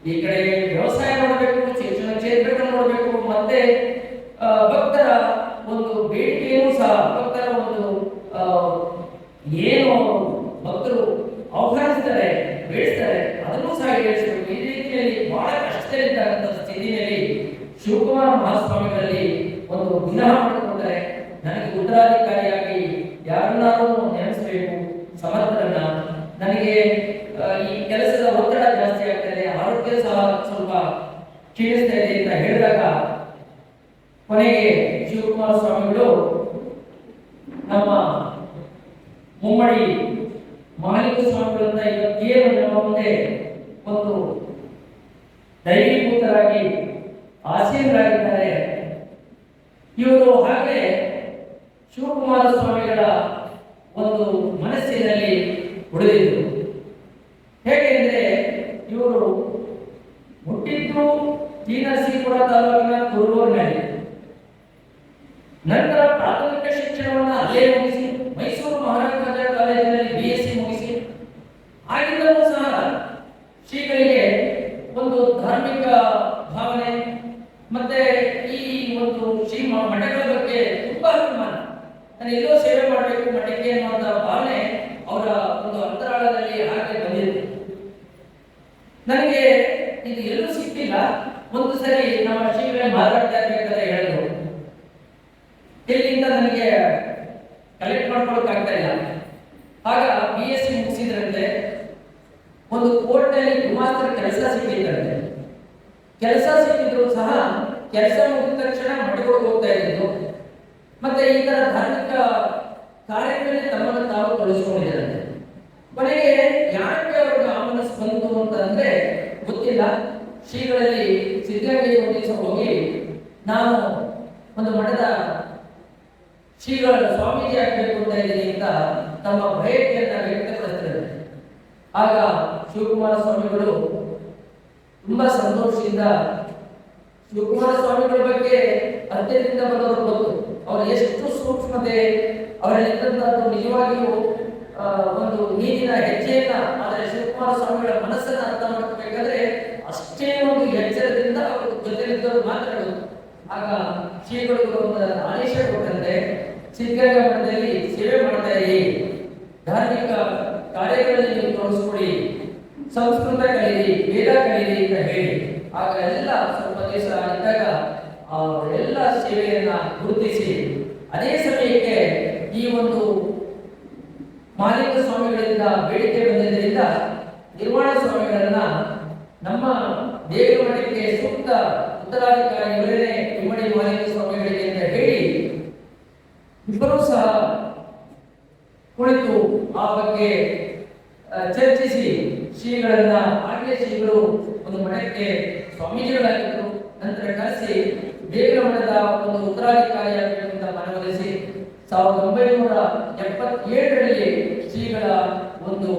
ಈ ಕಡೆ ವ್ಯವಸಾಯ ಮಾಡಬೇಕು, ಶಿಕ್ಷಣ ಕ್ಷೇತ್ರವನ್ನು ನೋಡಬೇಕು, ಮತ್ತೆ ಭಕ್ತರ ಒಂದು ಬೇಡಿಕೆಯೂ ಸಹ, ಭಕ್ತರ ಒಂದು ಏನು ಭಕ್ತರು ಆಹ್ವಾನಿಸ್ತಾರೆ, ಬೇಡಿಸ್ತಾರೆ, ಅದನ್ನು ಸಹ ಈಡೇರಿಸಬೇಕು. ಈ ರೀತಿಯಲ್ಲಿ ಬಹಳ ಕಷ್ಟದಲ್ಲಿದ್ದಂತಹ ಸ್ಥಿತಿಯಲ್ಲಿ ಶಿವಕುಮಾರ ಮಹಾಸ್ವಾಮಿಗಳಲ್ಲಿ ಒಂದು ವಿನಃ ಮಾಡಿಕೊಂಡರೆ, ನನಗೆ ಉತ್ತರಾಧಿಕಾರಿಯಾಗಿ ಯಾರನ್ನಾದರೂ ನೇಮಿಸಬೇಕು ಸಮರ್ಥರನ್ನ, ನನಗೆ ಈ ಕೆಲಸದ ಒತ್ತಡ ಜಾಸ್ತಿ ಆಗ್ತದೆ, ಆರೋಗ್ಯ ಸಹ ಸ್ವಲ್ಪ ಕ್ಷೀಣಿಸ್ತಾ ಇದೆ ಅಂತ ಹೇಳಿದಾಗ ಕೊನೆಗೆ ಶಿವಕುಮಾರ ಸ್ವಾಮಿಗಳು ನಮ್ಮ ಮುಮ್ಮಡಿ ಮಾಲಿಂಗ ಸ್ವಾಮಿಗಳನ್ನ ಇವತ್ತೇನು ನಮ್ಮ ಮುಂದೆ ಒಂದು ದೈವೀಭೂತರಾಗಿ ಆಸೀನರಾಗಿದ್ದಾರೆ. ಇವರು ಹಾಗೆ ಶಿವಕುಮಾರ ಸ್ವಾಮಿಗಳ ಒಂದು ಮನಸ್ಸಿನಲ್ಲಿ ಉಳಿದಿದ್ರು. ಹೇಗೆ ಅಂದ್ರೆ ಇವರು ಹುಟ್ಟಿದ್ದು ಟಿ ನರಸೀಪುರ ತಾಲೂಕಿನ ಕುರುಬೂರಿನಲ್ಲಿ. ನಂತರ ಪ್ರಾಥಮಿಕ ಶಿಕ್ಷಣವನ್ನು ಅಲ್ಲೇ ಮುಗಿಸಿ ಮೈಸೂರು ಮಹಾರಾಜ ಕಾಲೇಜಿನಲ್ಲಿ BSc ಮುಗಿಸಿ, ಆಗಿದ್ದರೂ ಸಹ ಶ್ರೀಗಳಿಗೆ ಒಂದು ಧಾರ್ಮಿಕ ಭಾವನೆ ಮತ್ತೆ ಈ ಒಂದು ಶ್ರೀ ಮಠಗಳ ಬಗ್ಗೆ ತುಂಬಾ ಅಭಿಮಾನ. ನಾನು ಎಲ್ಲೋ ಸೇವೆ ಮಾಡಬೇಕು ಮಠಕ್ಕೆ ಅನ್ನುವಂಥ ಭಾವನೆ ಅವರ ಒಂದು ಅಂತರಾಳದಲ್ಲಿ ಹಾಗೆ ಬಂದಿದೆ. ನನಗೆ ಇದು ಎಲ್ಲೂ ಸಿಕ್ಕಿಲ್ಲ. ಒಂದು ಸರಿ ನಮ್ಮ ಶ್ರೀಗಳೇ ಮಾತಾಡ್ತಾ ಇರ್ಬೇಕಾದ್ರೆ ಹೇಳಿದ್ರು, ಎಲ್ಲಿಂದ ನನಗೆ ಕಲೆಕ್ಟ್ ಮಾಡ್ಕೊಳಕ್ ಆಗ್ತಾ ಇಲ್ಲ. ಆಗ BSc ಮುಗಿಸಿದ್ರಂತೆ, ಒಂದು ಕೋರ್ಟ್ನಲ್ಲಿ ಗುಮಾಸ್ತರ ಕೆಲಸ ಸಿಕ್ಕಿದ್ರಂತೆ. ಕೆಲಸ ಸಿಕ್ಕಿದ್ರು ಸಹ ಕೆಲಸ ಮುಗಿದ ತಕ್ಷಣ ಮಠಗಳಿಗೆ ಹೋಗ್ತಾ ಇದ್ದು, ಮತ್ತೆ ಈ ತರ ಧಾರ್ಮಿಕ ಕಾರ್ಯಗಳಲ್ಲಿ ತಮ್ಮನ್ನು ತಾವು ತೊಡಗಿಸಿಕೊಂಡಿದ್ದಾರೆ. ಕೊನೆಗೆ ಯಾಕೆ ಅವ್ರಿಗೆ ಆ ಮನಸ್ಸು ಬಂತು ಅಂತಂದ್ರೆ ಗೊತ್ತಿಲ್ಲ. ಶ್ರೀಗಳಲ್ಲಿ ಸಿದ್ಧಗಂಗೆಗೆ ಒಂದು ದಿವಸ ಹೋಗಿ ನಾನು ಒಂದು ಮಠದ ಶ್ರೀಗಳ ಸ್ವಾಮೀಜಿ ಆಗಬೇಕು ಅಂತ ಇದ್ದೀನಿ ಅಂತ ತಮ್ಮ ಬಯಕೆಯನ್ನ ವ್ಯಕ್ತಪಡಿಸಿದ್ದಾರೆ. ಆಗ ಶಿವಕುಮಾರ ಸ್ವಾಮಿಗಳು ತುಂಬಾ ಸಂತೋಷದಿಂದ, ಶಿವಕುಮಾರ ಸ್ವಾಮಿಗಳ ಬಗ್ಗೆ ಅತ್ಯಂತ ಬಂದವರು ಗೊತ್ತು, ಅವರ ಎಷ್ಟು ಸೂಕ್ಷ್ಮತೆ, ಅವರಲ್ಲಿದ್ದಂಥದ್ದು ನಿಜವಾಗಿಯೂ ಒಂದು ನೀರಿನ ಹೆಜ್ಜೆಯನ್ನ. ಆದರೆ ಶಿವಕುಮಾರ ಸ್ವಾಮಿಗಳ ಮನಸ್ಸನ್ನ ಅರ್ಥ ಮಾಡಬೇಕಾದ್ರೆ ಅಷ್ಟೇ ಒಂದು ಎಚ್ಚರದಿಂದ ಅವರು ಜೊತೆಲಿದ್ದವರು ಮಾತನಾಡುವುದು. ಆಗ ಶ್ರೀಗಳು ಒಂದು ಆದೇಶ ಕೊಟ್ಟಂತೆ, ಸಿದ್ಧಗಂಗಾ ಮಠದಲ್ಲಿ ಸೇವೆ ಮಾಡ್ತಾ ಇರಿ, ಧಾರ್ಮಿಕ ಕಾರ್ಯಗಳಲ್ಲಿ ನೀವು ತೋರಿಸ್ಕೊಡಿ, ಸಂಸ್ಕೃತ ಕಲೀರಿ, ವೇದ ಕಲೀರಿ ಅಂತ ಹೇಳಿ. ಆಗ ಎಲ್ಲ ಸ್ವಲ್ಪ ದಿವಸ ಇದ್ದಾಗ ಅವರೆಲ್ಲ ಸೇವೆಯನ್ನ ಗುರುತಿಸಿ, ಅದೇ ಸಮಯಕ್ಕೆ ಈ ಒಂದು ಮಾಲಿಂಗ ಸ್ವಾಮಿಗಳಿಂದ ಬೇಡಿಕೆ ಬಂದಿದ್ದರಿಂದ ನಿರ್ವಾಣ ಸ್ವಾಮಿಗಳನ್ನ ನಮ್ಮ ದೇವರ ಮಠಕ್ಕೆ ಸೂಕ್ತ ಉತ್ತರಾಧಿಕಾರಿ ಇವರೇ ಇಮ್ಮಡಿ ಮಾಲಿಂಗ ಸ್ವಾಮಿಗಳಿಗೆ ಅಂತ ಹೇಳಿ ಇಬ್ಬರೂ ಸಹ ಕುಳಿತು ಆ ಬಗ್ಗೆ ಚರ್ಚಿಸಿ ಶ್ರೀಗಳನ್ನ, ಆಗಲೇ ಶ್ರೀಗಳು ಒಂದು ಮಠಕ್ಕೆ ಸ್ವಾಮೀಜಿಗಳಾಗಿದ್ದರು, ನಂತರ ಕರೆಸಿ ದೇವರ ಮಠದ ಒಂದು ಉತ್ತರಾಧಿಕಾರಿಯಾಗಬೇಕಂತ ಮನವೊಲಿಸಿ 1977ರಲ್ಲಿ ಶ್ರೀಗಳ ಒಂದು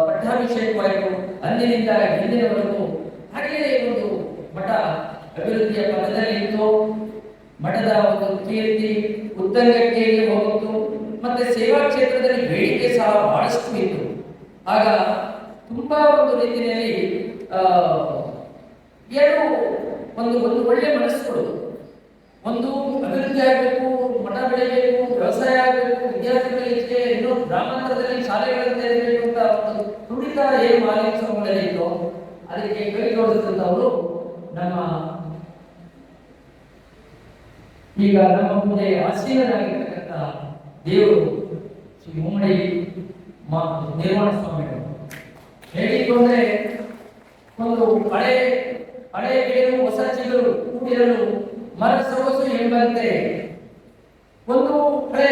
ಪಟ್ಟಾಭಿಷೇಕವಾಯಿತು. ಅಂದಿನಿಂದ ಇಂದಿನವರೆಗೂ ಹಾಗೆಯೇ ಒಂದು ಮಠ ಅಭಿವೃದ್ಧಿಯ ಪಥದಲ್ಲಿತ್ತು. ಮಠದ ಒಂದು ಕೀರ್ತಿ ಉತ್ತಂಗಕ್ಕೆ ಹೋಗಿತ್ತು. ಮತ್ತೆ ಸೇವಾ ಕ್ಷೇತ್ರದಲ್ಲಿ ಬೇಡಿಕೆ ಸಹ ಬಹಳಷ್ಟು ಇತ್ತು. ಆಗ ತುಂಬಾ ಒಂದು ರೀತಿಯಲ್ಲಿ ಎರಡು ಒಂದು ಒಂದು ಒಳ್ಳೆ ಮನಸ್ಸುಗಳು, ಒಂದು ಅಭಿವೃದ್ಧಿ ಆಗಬೇಕು, ಮಠ ಬೆಳಿಬೇಕು, ವ್ಯವಸಾಯ ಆಗಬೇಕು, ವಿದ್ಯಾರ್ಥಿಗಳಿಗೆ ಇನ್ನೂ ಗ್ರಾಮಾಂತರದಲ್ಲಿ ಶಾಲೆಗಳನ್ನು ತೆರೆಯಬೇಕು ಅಂತ ಒಂದು ತುಡಿತ ಏನು ಮಾಲಿನ್ಯ ಸ್ವಾಮಿಗಳಲ್ಲಿ ಇತ್ತು, ಅದಕ್ಕೆ ಕೈ ಜೋಡಿಸಿದಂತವರು ನಮ್ಮ ಈಗ ನಮ್ಮ ಮುಂದೆ ಆಸೀನರಾಗಿರ್ತಕ್ಕಂಥ ದೇವರು ಶ್ರೀ ಮುಮ್ಮಡಿ ನಿರ್ವಾಣ ಸ್ವಾಮಿಗಳು. ಹೇಳಿಕೊಂಡ್ರೆ ಒಂದು ಹಳೆ ಬೇರು ಹೊಸ ಚಿಗುರು ಕೂಡಿರಲು ಮರ ಸೊಗಸು ಎಂಬಂತೆ ಒಂದು ಹಳೆ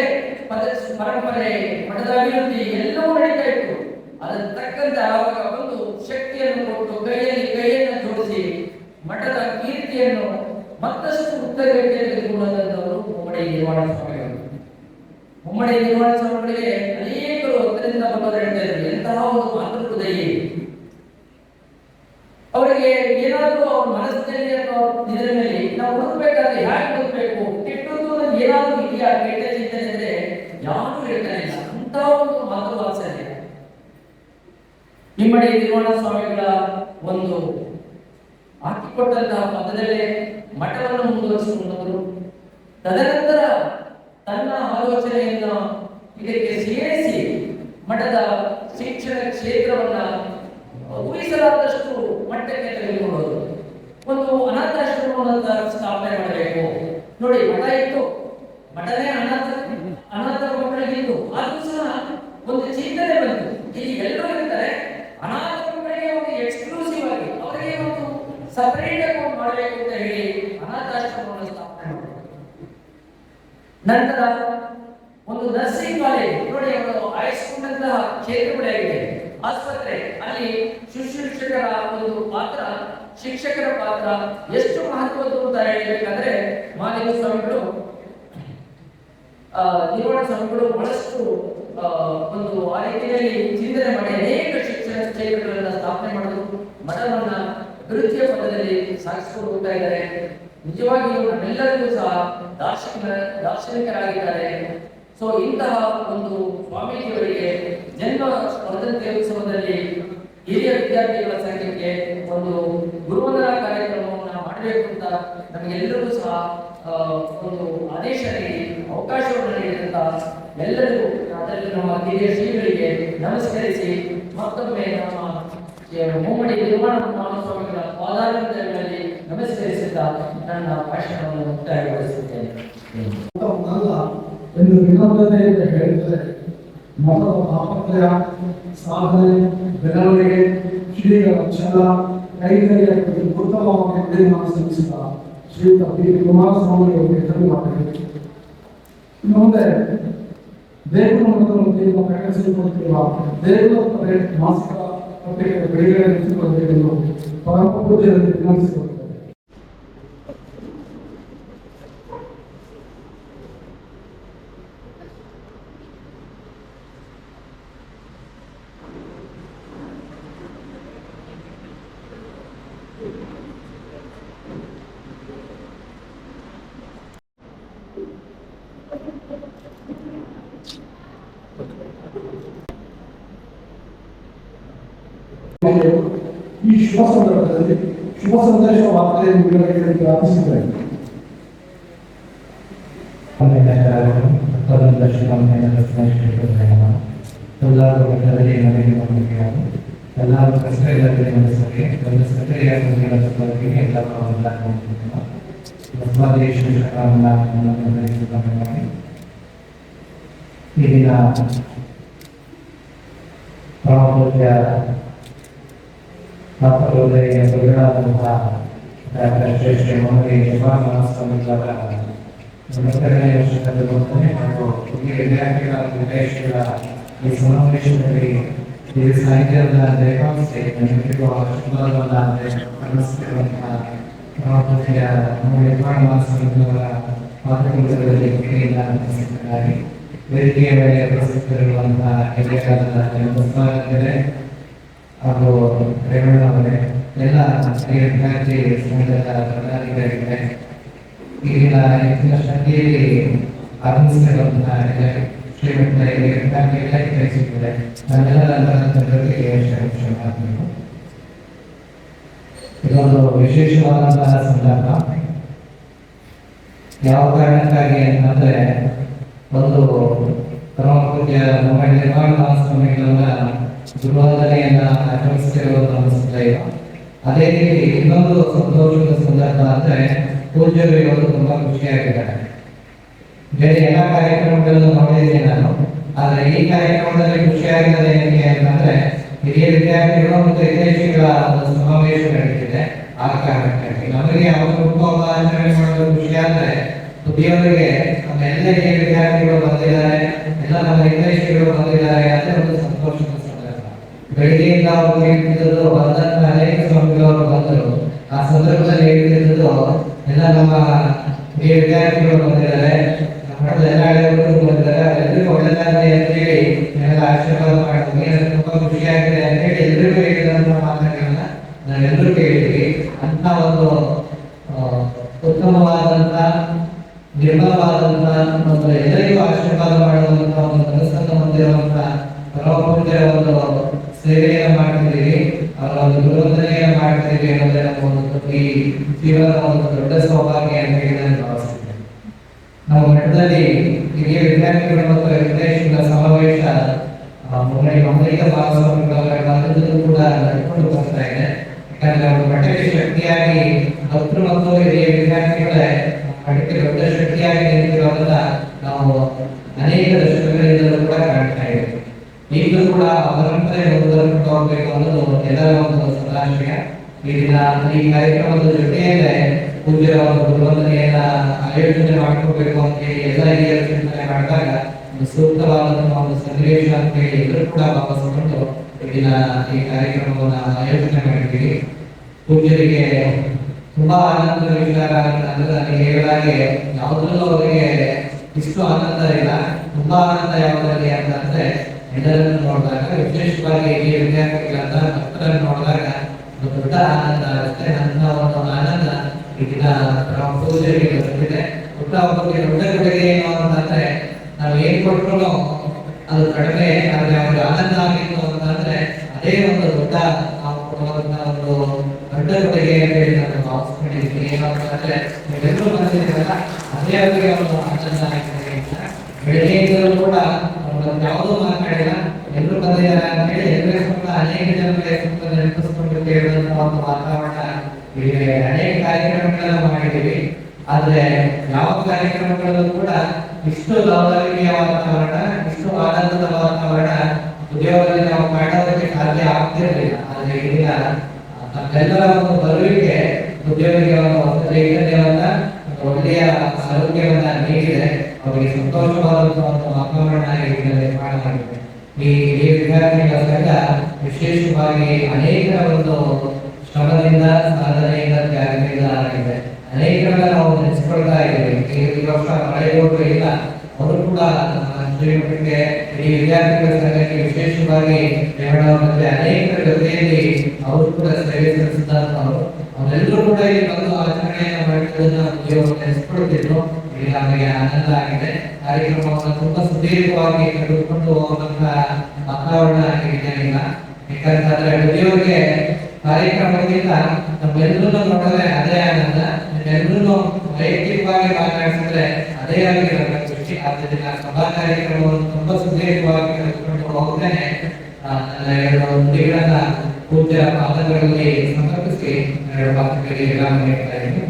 ಪರಂಪರೆ, ಮಠದ ಅಭಿವೃದ್ಧಿ ಎಲ್ಲವೂ ನಡೀತಾ ಇತ್ತು. ಅದಕ್ಕೆ ತಕ್ಕಂತೆ ಆವಾಗ ಒಂದು ಶಕ್ತಿಯನ್ನು ಕೊಟ್ಟು ಕೈಯನ್ನು ಜೋಡಿಸಿ ಮಠದ ಕೀರ್ತಿಯನ್ನು ಮತ್ತಷ್ಟು ಉತ್ತರಕ್ಕೆ ತೆಗೆದುಕೊಂಡಂತವರು ಮುಮ್ಮಡಿ ನಿರ್ವಾಣ ಸ್ವಾಮಿಗಳು. ಮುಮ್ಮಡಿ ನಿರ್ವಾಣ ಸ್ವಾಮಿಗಳಿಗೆ ಅನೇಕರು ಅದರಿಂದ ಬಂದವರು ಹೇಳ್ತಾ ಇದ್ರು, ಎಂತಹ ಒಂದು ಮಾತೃ ಹೃದಯಿ. ಅವರಿಗೆ ಏನಾದರೂ ಅವ್ರ ಮನಸ್ಸಿನಲ್ಲಿ ಅಥವಾ ಇದರಲ್ಲಿ ನಾವು ಹುಡುಕ್ಬೇಕಾದ್ರೆ ಹ್ಯಾಗೆ ಹುಡುಕ್ಬೇಕು, ಕೆಟ್ಟದ್ದು ಏನಾದರೂ ಇದೆಯಾ, ಕೆಟ್ಟ ಚಿಂತನೆ ಇದ್ರೆ ಯಾರು ಹೇಳ್ತಾನೆ ಇಲ್ಲ. ಅಂತಹ ಒಂದು ಮಾತೃ ವಾತ್ಸಲ್ಯ ಮುಮ್ಮಡಿ ನಿರ್ವಾಣ ಸ್ವಾಮಿಗಳ ಒಂದು ಹಾಕಿಕೊಟ್ಟಂತಹ ಪದದಲ್ಲೇ ಮಠವನ್ನು ಮುಂದುವರಿಸಿಕೊಂಡವರು. ತದನಂತರ ತನ್ನ ಆಲೋಚನೆಯನ್ನು ಇದಕ್ಕೆ ಸೇರಿಸಿ ಮಠದ ಶಿಕ್ಷಣ ಕ್ಷೇತ್ರವನ್ನ ಊಹಿಸಲಾದಷ್ಟು ಮಟ್ಟಕ್ಕೆ ತೆಗೆದುಕೊಳ್ಳೋದು. ಒಂದು ಅನಾಥಾಶ್ರಮವನ್ನು ಸ್ಥಾಪನೆ ಮಾಡಬೇಕು. ನೋಡಿ, ಮಠ ಇತ್ತು, ಮಠನೇ ಅನಾಥ ಮಕ್ಕಳಿಗಿತ್ತು, ಆದ್ರೂ ಸಹ ಒಂದು ಚಿಂತನೆ ಬಂತು, ಇಲ್ಲಿ ಎಲ್ಲರೂ ಇರ್ತಾರೆ, ಅನಾಥ ಮಕ್ಕಳಿಗೆ ಒಂದು ಎಕ್ಸ್ಕ್ಲೂಸಿವ್ ಆಗಿ ಅವರಿಗೆ ಒಂದು ಸಪರೇಟ್ ಆಗಿ ಮಾಡಬೇಕು ಅಂತ ಹೇಳಿ ಅನಾಥಾಶ್ರಮವನ್ನು ಸ್ಥಾಪನೆ ಮಾಡಿದ್ರು. ನಂತರ ಒಂದು ನರ್ಸಿಂಗ್ ಕಾಲೇಜ್, ನೋಡಿ ಅವರು ಆಯ್ಸ್ಕೊಂಡಂತಹ ಕ್ಷೇತ್ರಗಳಾಗಿದೆ, ಆಸ್ಪತ್ರೆ, ಅಲ್ಲಿ ಶುಶ್ರೂಷಕರ ಒಂದು ಪಾತ್ರ, ಶಿಕ್ಷಕರ ಪಾತ್ರ ಎಷ್ಟು ಮಹತ್ವದ್ದು ಅಂತ ಹೇಳಬೇಕಾದ್ರೆ ಮಾಲಿನ್ಯ ಸ್ವಾಮಿಗಳು ನಿರ್ವಾಣ ಸ್ವಾಮಿಗಳು ಬಹಳಷ್ಟು ಒಂದು ಆ ರೀತಿಯಲ್ಲಿ ಚಿಂತನೆ ಮಾಡಿ ಅನೇಕ ಶಿಕ್ಷಣ ಕ್ಷೇತ್ರಗಳನ್ನ ಸ್ಥಾಪನೆ ಮಾಡೋದು, ಮಠವನ್ನ ಅಭಿವೃದ್ಧಿಯ ಪದದಲ್ಲಿ ಸಾಗಿಸಿಕೊಂಡು ಹೋಗ್ತಾ ಇದ್ದಾರೆ. ನಿಜವಾಗಿಯೂ ನಮ್ಮೆಲ್ಲರಿಗೂ ಸಹ ದಾರ್ಶನಿಕರಾಗಿದ್ದಾರೆ. ಸೊ ಇಂತಹ ಒಂದು ಸ್ವಾಮೀಜಿಯವರಿಗೆ ಜನ್ಮ ವರ್ಧಂತಿ ಉತ್ಸವದಲ್ಲಿ ಹಿರಿಯ ವಿದ್ಯಾರ್ಥಿಗಳ ಸಂಘಕ್ಕೆ ಒಂದು ಗುರುವಂದನಾ ಕಾರ್ಯಕ್ರಮವನ್ನು ಮಾಡಬೇಕು ಅಂತ ನಮಗೆಲ್ಲರಿಗೂ ಸಹ ಒಂದು ಆದೇಶ ನೀಡಿ ಅವಕಾಶವನ್ನು ನೀಡಿದಂತ ಎಲ್ಲರಿಗೂ, ಅದರಲ್ಲಿ ನಮ್ಮ ಹಿರಿಯ ಶ್ರೀಗಳಿಗೆ ನಮಸ್ಕರಿಸಿ ಮತ್ತೊಮ್ಮೆ ನಮ್ಮ ಮುಮ್ಮಡಿ ನಿರ್ವಾಣ ಸ್ವಾಮಿಗಳ ಪಾದಾರಗಳಲ್ಲಿ ನಮಸ್ಕರಿಸುತ್ತಾ ನನ್ನ ಭಾಷಣವನ್ನು ಮುಕ್ತಾಯಗೊಳಿಸುತ್ತೇನೆ. ಎಂದು ವಿನಮ್ರತೆಯಿಂದ ಹೇಳಿದರೆ ಮಠದ ತಾಪತ್ರಯ, ಸಾಧನೆ, ಬೆಳವಣಿಗೆ, ಶ್ರೀಗಳ ಛಲ, ಕೈಕರ್ಯ ಉತ್ತಮವಾಗಿ ನಿರ್ಮಾಣ ಶ್ರಮಿಸಿದ ಶ್ರೀಯುತ ಪಿ ಕುಮಾರಸ್ವಾಮಿ ಅವರಿಗೆ ಧನ್ಯವಾದಗಳು. ಮುಂದೆ ದೇಗುಲ ಮಠವನ್ನು ಪ್ರಕಟಿಸಿಕೊಳ್ಳುತ್ತಿರುವ ದೇಗುಲ ಮಾಸಿಕ ಪತ್ರಿಕೆ ಬಿಡುಗಡೆ ನಡೆಸಿಕೊಳ್ಳಬೇಕೆಂದು ಪರಮ ಪೂಜ್ಯರಲ್ಲಿ ವಿನಂತಿಸಿಕೊಳ್ಳುತ್ತೇವೆ. ಈ ಶುಭ ಸಂದರ್ಭದಲ್ಲಿ ಶುಭ ಸಂದೇಶ ವಾರ್ತೆಯನ್ನು ಬಿಡುಗಡೆ ಪ್ರಾರ್ಥಿಸಿದ್ದಾರೆ. ಎಲ್ಲರೂ ಕಷ್ಟಗಳಲ್ಲಿ ನಡೆಸೋಕೆ ಒಂದು ಸಕ್ರಿಯ ಈಗಿನ ಪರಮಪೂಜ್ಯ ಮಾತೃಹೃದಯ ಪ್ರಗಡಾದಂತಹ ಡಾಕ್ಟರ್ ಶ್ರೀ ಮುಮ್ಮಡಿ ನಿರ್ವಾಣ ಸ್ವಾಮಿಗಳ 22ನೇ ವರ್ಷದ ಬರ್ತನೆ ಹಾಗೂ ಹಿರಿಯ ವಿದ್ಯಾರ್ಥಿಗಳ ನಿರ್ದೇಶಕರ ಈ ಸಮಾವೇಶದಲ್ಲಿ ಈ ಸಾಹಿತ್ಯದ ರೇಖಾಂಶೆ ಶುಭವಾದ ಅನ್ನಿಸುತ್ತಿರುವಂತಹ ಪರಮಪೂಜ್ಯ ನಿರ್ವಾಣ ಸ್ವಾಮಿಗಳವರ ಮಾತೃಕುಲದಲ್ಲಿ ಹುಟ್ಟಿಯಿಂದ ಅನ್ನಿಸುತ್ತಿದ್ದಾರೆ. ವೇದಿಕೆಯ ಮೇಲೆ ಪ್ರಸ್ತುತರಿರುವಂತಹ ಹಿರಿಯರಾದ ಹಾಗೂ ರೇವಣ್ಣ ಅವರೇ, ಎಲ್ಲ ಹಿರಿಯ ವಿದ್ಯಾರ್ಥಿ ಸಂಘದ ಪದಾಧಿಕಾರಿಗಳೇ, ಈಗಿನ ಹೆಚ್ಚಿನ ಸಂಖ್ಯೆಯಲ್ಲಿ ಆಗಮಿಸಿರುವಂತಹ ಶ್ರೀಮಂತರಿಗೆ ಕಳಿಸಿದ್ದಾರೆ. ನಮ್ಮೆಲ್ಲರ ಜನರಿಗೆ ಕ್ಷಮಾಪಣೆ. ಇದೊಂದು ವಿಶೇಷವಾದಂತಹ ಸಂದರ್ಭ. ಯಾವ ಕಾರಣಕ್ಕಾಗಿ ಅಂತಂದ್ರೆ, ಒಂದು ಪರಮ ಪೂಜ್ಯ ನಿರ್ಮಾಣ ಸ್ವಾಮಿಗಳನ್ನ ಗುರುವಂದನೆಯನ್ನ ಆಚರಿಸುತ್ತಿರುವುದು ನಮ್ಮ ಸಂದರ್ಭ. ಅದೇ ರೀತಿ ಇನ್ನೊಂದು ಸಂತೋಷದ ಸಂದರ್ಭ ಅಂದ್ರೆ, ಪೂಜ್ಯರು ಇವತ್ತು ತುಂಬಾ ಖುಷಿಯಾಗಿದ್ದಾರೆ. ಬೇರೆ ಎಲ್ಲ ಕಾರ್ಯಕ್ರಮಗಳನ್ನು ನೋಡಿದ್ದೀನಿ ನಾನು, ಆದ್ರೆ ಈ ಕಾರ್ಯಕ್ರಮದಲ್ಲಿ ಖುಷಿಯಾಗಿರೋದು ಏನಕ್ಕೆ ಅಂತಂದ್ರೆ, ಹಿರಿಯ ವಿದ್ಯಾರ್ಥಿಗಳು ಮತ್ತು ವಿದೇಶಿಗಳ ಒಂದು ಸಮಾವೇಶ ನಡೀತಿದೆ. ಆ ಕಾರಣಕ್ಕಾಗಿ ನಮಗೆ ಅವರು ಹುಟ್ಟುಹಬ್ಬ ಆಚರಣೆ ಮಾಡೋದು ಖುಷಿ ಆದ್ರೆ, ಬುದ್ಧಿಯವರಿಗೆ ನಮ್ಮ ಎಲ್ಲ ಹಿರಿಯ ವಿದ್ಯಾರ್ಥಿಗಳು ಬಂದಿದ್ದಾರೆ, ಎಲ್ಲ ನಮ್ಮ ವಿದೇಶಿಗಳು ಬಂದಿದ್ದಾರೆ ಅಂತ ಒಂದು ಸಂತೋಷದ ಸಂದರ್ಭ. ಬೆಳಿಗ್ಗೆಯಿಂದ ಅವರು ಹೇಳ್ತಿದ್ದು ಬಂದಂತ ಅನೇಕ ಸ್ವಾಮಿಗಳವರು ಬಂದರು. ಆ ಸಂದರ್ಭದಲ್ಲಿ ಹೇಳ್ತಿದ್ದು ಎಲ್ಲ ನಮ್ಮ ಹಿರಿಯ ವಿದ್ಯಾರ್ಥಿಗಳು ಬಂದಿದ್ದಾರೆ, ಎಲ್ಲ ಹಳೆಯವರು ಬಂದಿದ್ದಾರೆ, ಅವರೆಲ್ಲರಿಗೂ ಒಳ್ಳೆದಾಗಲಿ ಅಂತ ಹೇಳಿ ಎಲ್ಲ ಆಶೀರ್ವಾದ ಮಾಡಿದ್ವಿ. ತುಂಬಾ ಖುಷಿಯಾಗಿದೆ ಅಂತ ಹೇಳಿ ಎಲ್ಲರಿಗೂ ಹೇಳಿದಂತ ಮಾತುಗಳನ್ನ ನಾವೆಲ್ಲರೂ ಕೇಳಿದ್ವಿ. ಅಂತ ಒಂದು ಉತ್ತಮವಾದಂತ ನಿರ್ಮಲವಾದಂತ ಒಂದು ಎಲ್ಲರಿಗೂ ಆಶೀರ್ವಾದ ಮಾಡುವಂತ ಒಂದು ಮನಸ್ಸನ್ನು ಹೊಂದಿರುವಂತ ಪರಮಪೂಜ್ಯರ ಒಂದು ಸೇವೆಯನ್ನು ಮಾಡ್ತಿದ್ದೀವಿ, ಅವರ ಒಂದು ಗುರುವಂದನೆಯನ್ನು ಮಾಡ್ತಿದ್ದೀವಿ ಅನ್ನೋದೇ ನಮ್ಮ ಒಂದು ಈ ಜೀವನದ ಒಂದು ದೊಡ್ಡ ಸೌಭಾಗ್ಯ ಅಂತ ಹೇಳಿ ನಾನು ಭಾವಿಸ್ತೀನಿ. ನಮ್ಮ ಮಠದಲ್ಲಿ ಹಿರಿಯ ವಿದ್ಯಾರ್ಥಿಗಳು ಮತ್ತು ವಿದೇಶಿಗಳ ಸಮಾವೇಶ ಅಮೆರಿಕ ಭಾಗಸ್ವಾಮಿಗಳು ಕೂಡ ನಡ್ಕೊಂಡು ಬರ್ತಾ ಇದೆ. ಯಾಕಂದ್ರೆ ಅವರು ಮಠಕ್ಕೆ ಶಕ್ತಿಯಾಗಿ ಭಕ್ತರು ಮತ್ತು ಹಿರಿಯ ವಿದ್ಯಾರ್ಥಿಗಳೇ ಮಠಕ್ಕೆ ದೊಡ್ಡ ಶಕ್ತಿಯಾಗಿ ನಿಂತಿರೋದನ್ನ ನಾವು ಅನೇಕ ದಶಕಗಳಿಂದಲೂ ಕೂಡ ಕಾಣ್ತಾ ಇದ್ದೀವಿ. ಈಗಲೂ ಕೂಡ ಪರಂಪರೆ ಮುಂದುವರೆದು ಹೋಗಬೇಕು ಅನ್ನೋದು ಎಲ್ಲರ ಒಂದು ಸದಾಶಯ. ಈ ದಿನ ಈ ಕಾರ್ಯಕ್ರಮದ ಜೊತೆಯಲ್ಲೇ ಪೂಜ್ಯರ ಒಂದು ಗುರುವಂದನೆಯನ್ನ ಆಯೋಜನೆ ಮಾಡ್ಕೋಬೇಕು ಅಂತ ಹೇಳಿ ಎಲ್ಲ ಹಿರಿಯರು ಚಿಂತನೆ ಮಾಡಿದಾಗ ಒಂದು ಸೂಕ್ತವಾದಂತಹ ಒಂದು ಸನ್ನಿವೇಶ ಅಂತ ಹೇಳಿ ಎಲ್ಲರೂ ಕೂಡ ಭಾವಿಸಿಕೊಂಡು ದಿನ ಈ ಕಾರ್ಯಕ್ರಮವನ್ನು ಆಯೋಜನೆ ಮಾಡಿದ್ದೀವಿ. ಪೂಜ್ಯರಿಗೆ ತುಂಬಾ ಆನಂದದ ವಿಚಾರ ಅಂತಂದ್ರೆ, ನನಗೆ ಹೇಳಿದಾಗೆ ಯಾವುದ್ರಲ್ಲೂ ಅವರಿಗೆ ಇಷ್ಟು ಆನಂದ ಇಲ್ಲ. ತುಂಬಾ ಆನಂದ ಯಾವುದರಲ್ಲಿ ಅಂತಂದ್ರೆ, ಎಲ್ಲರನ್ನು ನೋಡಿದಾಗ, ವಿಶೇಷವಾಗಿ ಈ ವಿದ್ಯಾರ್ಥಿಗಳನ್ನ ಭಕ್ತರನ್ನು ನೋಡಿದಾಗ ಒಂದು ದೊಡ್ಡ ಆನಂದ ಆಗುತ್ತೆ. ನನ್ನ ಒಂದು ಆನಂದ ಈ ದಿನ ಪೂಜೆಗೆ ಬರ್ತಿದೆ. ದೊಡ್ಡ ಒಬ್ಬರಿಗೆ ದೊಡ್ಡ ಕೊಡುಗೆ ಏನು ಅಂತಂದ್ರೆ, ನಾವು ಏನ್ ಕೊಟ್ಟರು ಅದು ಕಡಿಮೆ, ಆದ್ರೆ ಅವ್ರಿಗೆ ಆನಂದ ಆಗಿತ್ತು ಅಂತಂದ್ರೆ ಅದೇ ಒಂದು ದೊಡ್ಡ ನಾವು ಕೊಡುವಂತ ಒಂದು ದೊಡ್ಡ ಕೊಡುಗೆ ಅಂತ ಹೇಳಿ ನಾನು ಭಾವಿಸ್ಕೊಂಡಿದ್ದೀನಿ. ಏನು ಅಂತಂದ್ರೆ, ನೀವೆಲ್ಲರೂ ಬಂದಿದ್ದೀರಲ್ಲ, ಅದೇ ಅವರಿಗೆ ಒಂದು ಆನಂದ ಆಗಿದೆ. ಬೆಳಗ್ಗೆಯಿಂದಲೂ ಕೂಡ ಯಾವುದೂ ಮಾತಾಡಿಲ್ಲ, ಎಲ್ಲರೂ ಬಂದಿದ್ದಾರೆ ಅಂತ ಹೇಳಿ ಎಲ್ಲರಿಗೂ ಕೂಡ ಅನೇಕ ಜನರಿಗೆ ನೆನಪಿಸ್ಕೊಂಡು ಕೇಳಿದಂತ ಒಂದು ವಾತಾವರಣ. ಇಲ್ಲಿ ಅನೇಕ ಕಾರ್ಯಕ್ರಮಗಳನ್ನ ಮಾಡಿದ್ದೀವಿ, ಆದ್ರೆ ಯಾವ ಕಾರ್ಯಕ್ರಮಗಳಲ್ಲೂ ಕೂಡ ಇಷ್ಟು ಲವಲವಿಕೆಯ ವಾತಾವರಣ, ಇಷ್ಟು ಆನಂದದ ವಾತಾವರಣ ಉದ್ಯೋಗದಲ್ಲಿ ನಾವು ಮಾಡೋದಕ್ಕೆ ಸಾಧ್ಯ ಆಗ್ತಿರ್ಲಿಲ್ಲ. ಆದ್ರೆ ಈಗ ನಮ್ಮೆಲ್ಲರ ಒಂದು ಬರುವಿಕೆ ಉದ್ಯೋಗಿಗೆ ಒಂದು ಹೊಸ ಚೈತನ್ಯವನ್ನ, ಒಳ್ಳೆಯ ಆರೋಗ್ಯವನ್ನ ನೀಡಿದೆ. ಅವರಿಗೆ ಸಂತೋಷವಾದಂತಹ ಒಂದು ವಾತಾವರಣ ನಿರ್ಮಾಣ ಮಾಡಿದೆ. ಈ ವಿದ್ಯಾರ್ಥಿಗಳ ಸಂಘ ವಿಶೇಷವಾಗಿ ಅನೇಕ ಒಂದು ಶ್ರಮದಿಂದ, ಸಾಧನೆಯಿಂದ, ತ್ಯಾಗದಿಂದ ಆಗಿದೆ. ಅನೇಕರನ್ನ ನಾವು ನೆನೆಸ್ಕೊಳ್ತಾ ಇದ್ದೀವಿ. ಈ ವರ್ಷ ಮಳೆಯೋರು ಇಲ್ಲ, ಅವರು ಕೂಡ ಶ್ರೀಮಠಕ್ಕೆ ಈ ವಿದ್ಯಾರ್ಥಿಗಳ ಸಂಘಕ್ಕೆ ವಿಶೇಷವಾಗಿ ಮತ್ತೆ ಅನೇಕರ ಜೊತೆಯಲ್ಲಿ ಅವರು ಕೂಡ ಸೇವೆ ಸಲ್ಲಿಸಿದಂತವರು. ಅವರೆಲ್ಲರೂ ಕೂಡ ಇಲ್ಲಿ ಬಂದು ಆಚರಣೆಯನ್ನು ಮಾಡಿದ್ದನ್ನ ನೆನೆಸ್ಕೊಳ್ತಿದ್ರು. ಈಗ ನಮಗೆ ಆನಂದ ಆಗಿದೆ. ಕಾರ್ಯಕ್ರಮವನ್ನು ತುಂಬಾ ಸುದೀರ್ಘವಾಗಿ ತೆಗೆದುಕೊಂಡು ಹೋಗುವಂತಹ ವಾತಾವರಣ ಆಗಿದೆ ಈಗ. ಯಾಕಂತಂದ್ರೆ ಉದ್ಯೋಗಿಗೆ ಕಾರ್ಯಕ್ರಮಕ್ಕಿಂತ ನಮ್ಮೆಲ್ಲರೂ ನೋಡಿದ್ರೆ ಅದೇ ಆನಂದ, ಎಲ್ಲರೂ ವೈಯಕ್ತಿಕವಾಗಿ ಮಾತನಾಡಿಸಿದ್ರೆ ಅದೇ ಆಗಿರೋ ಖುಷಿ. ಆದ್ದರಿಂದ ಸಭಾ ಕಾರ್ಯಕ್ರಮವನ್ನು ತುಂಬಾ ಸುದೀರ್ಘವಾಗಿ ತೆಗೆದುಕೊಂಡು ಹೋಗ್ತೇನೆ. ನನ್ನ 2 ನುಡಿಗಳನ್ನ ಪೂಜ್ಯ ಪಾದಗಳಲ್ಲಿ ಸಮರ್ಪಿಸಿ 2 ಮಾತುಗಳಿಗೆ ವಿರಾಮ ನೀಡ್ತಾ ಇದ್ದೀನಿ.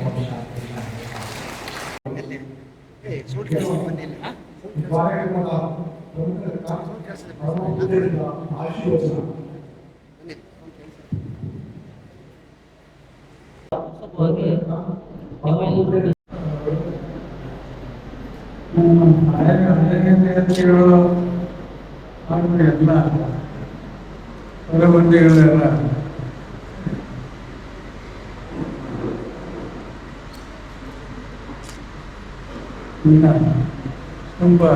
ಎಲ್ಲ ಹೊರಬಂದಿಗಳೆಲ್ಲ ತುಂಬಾ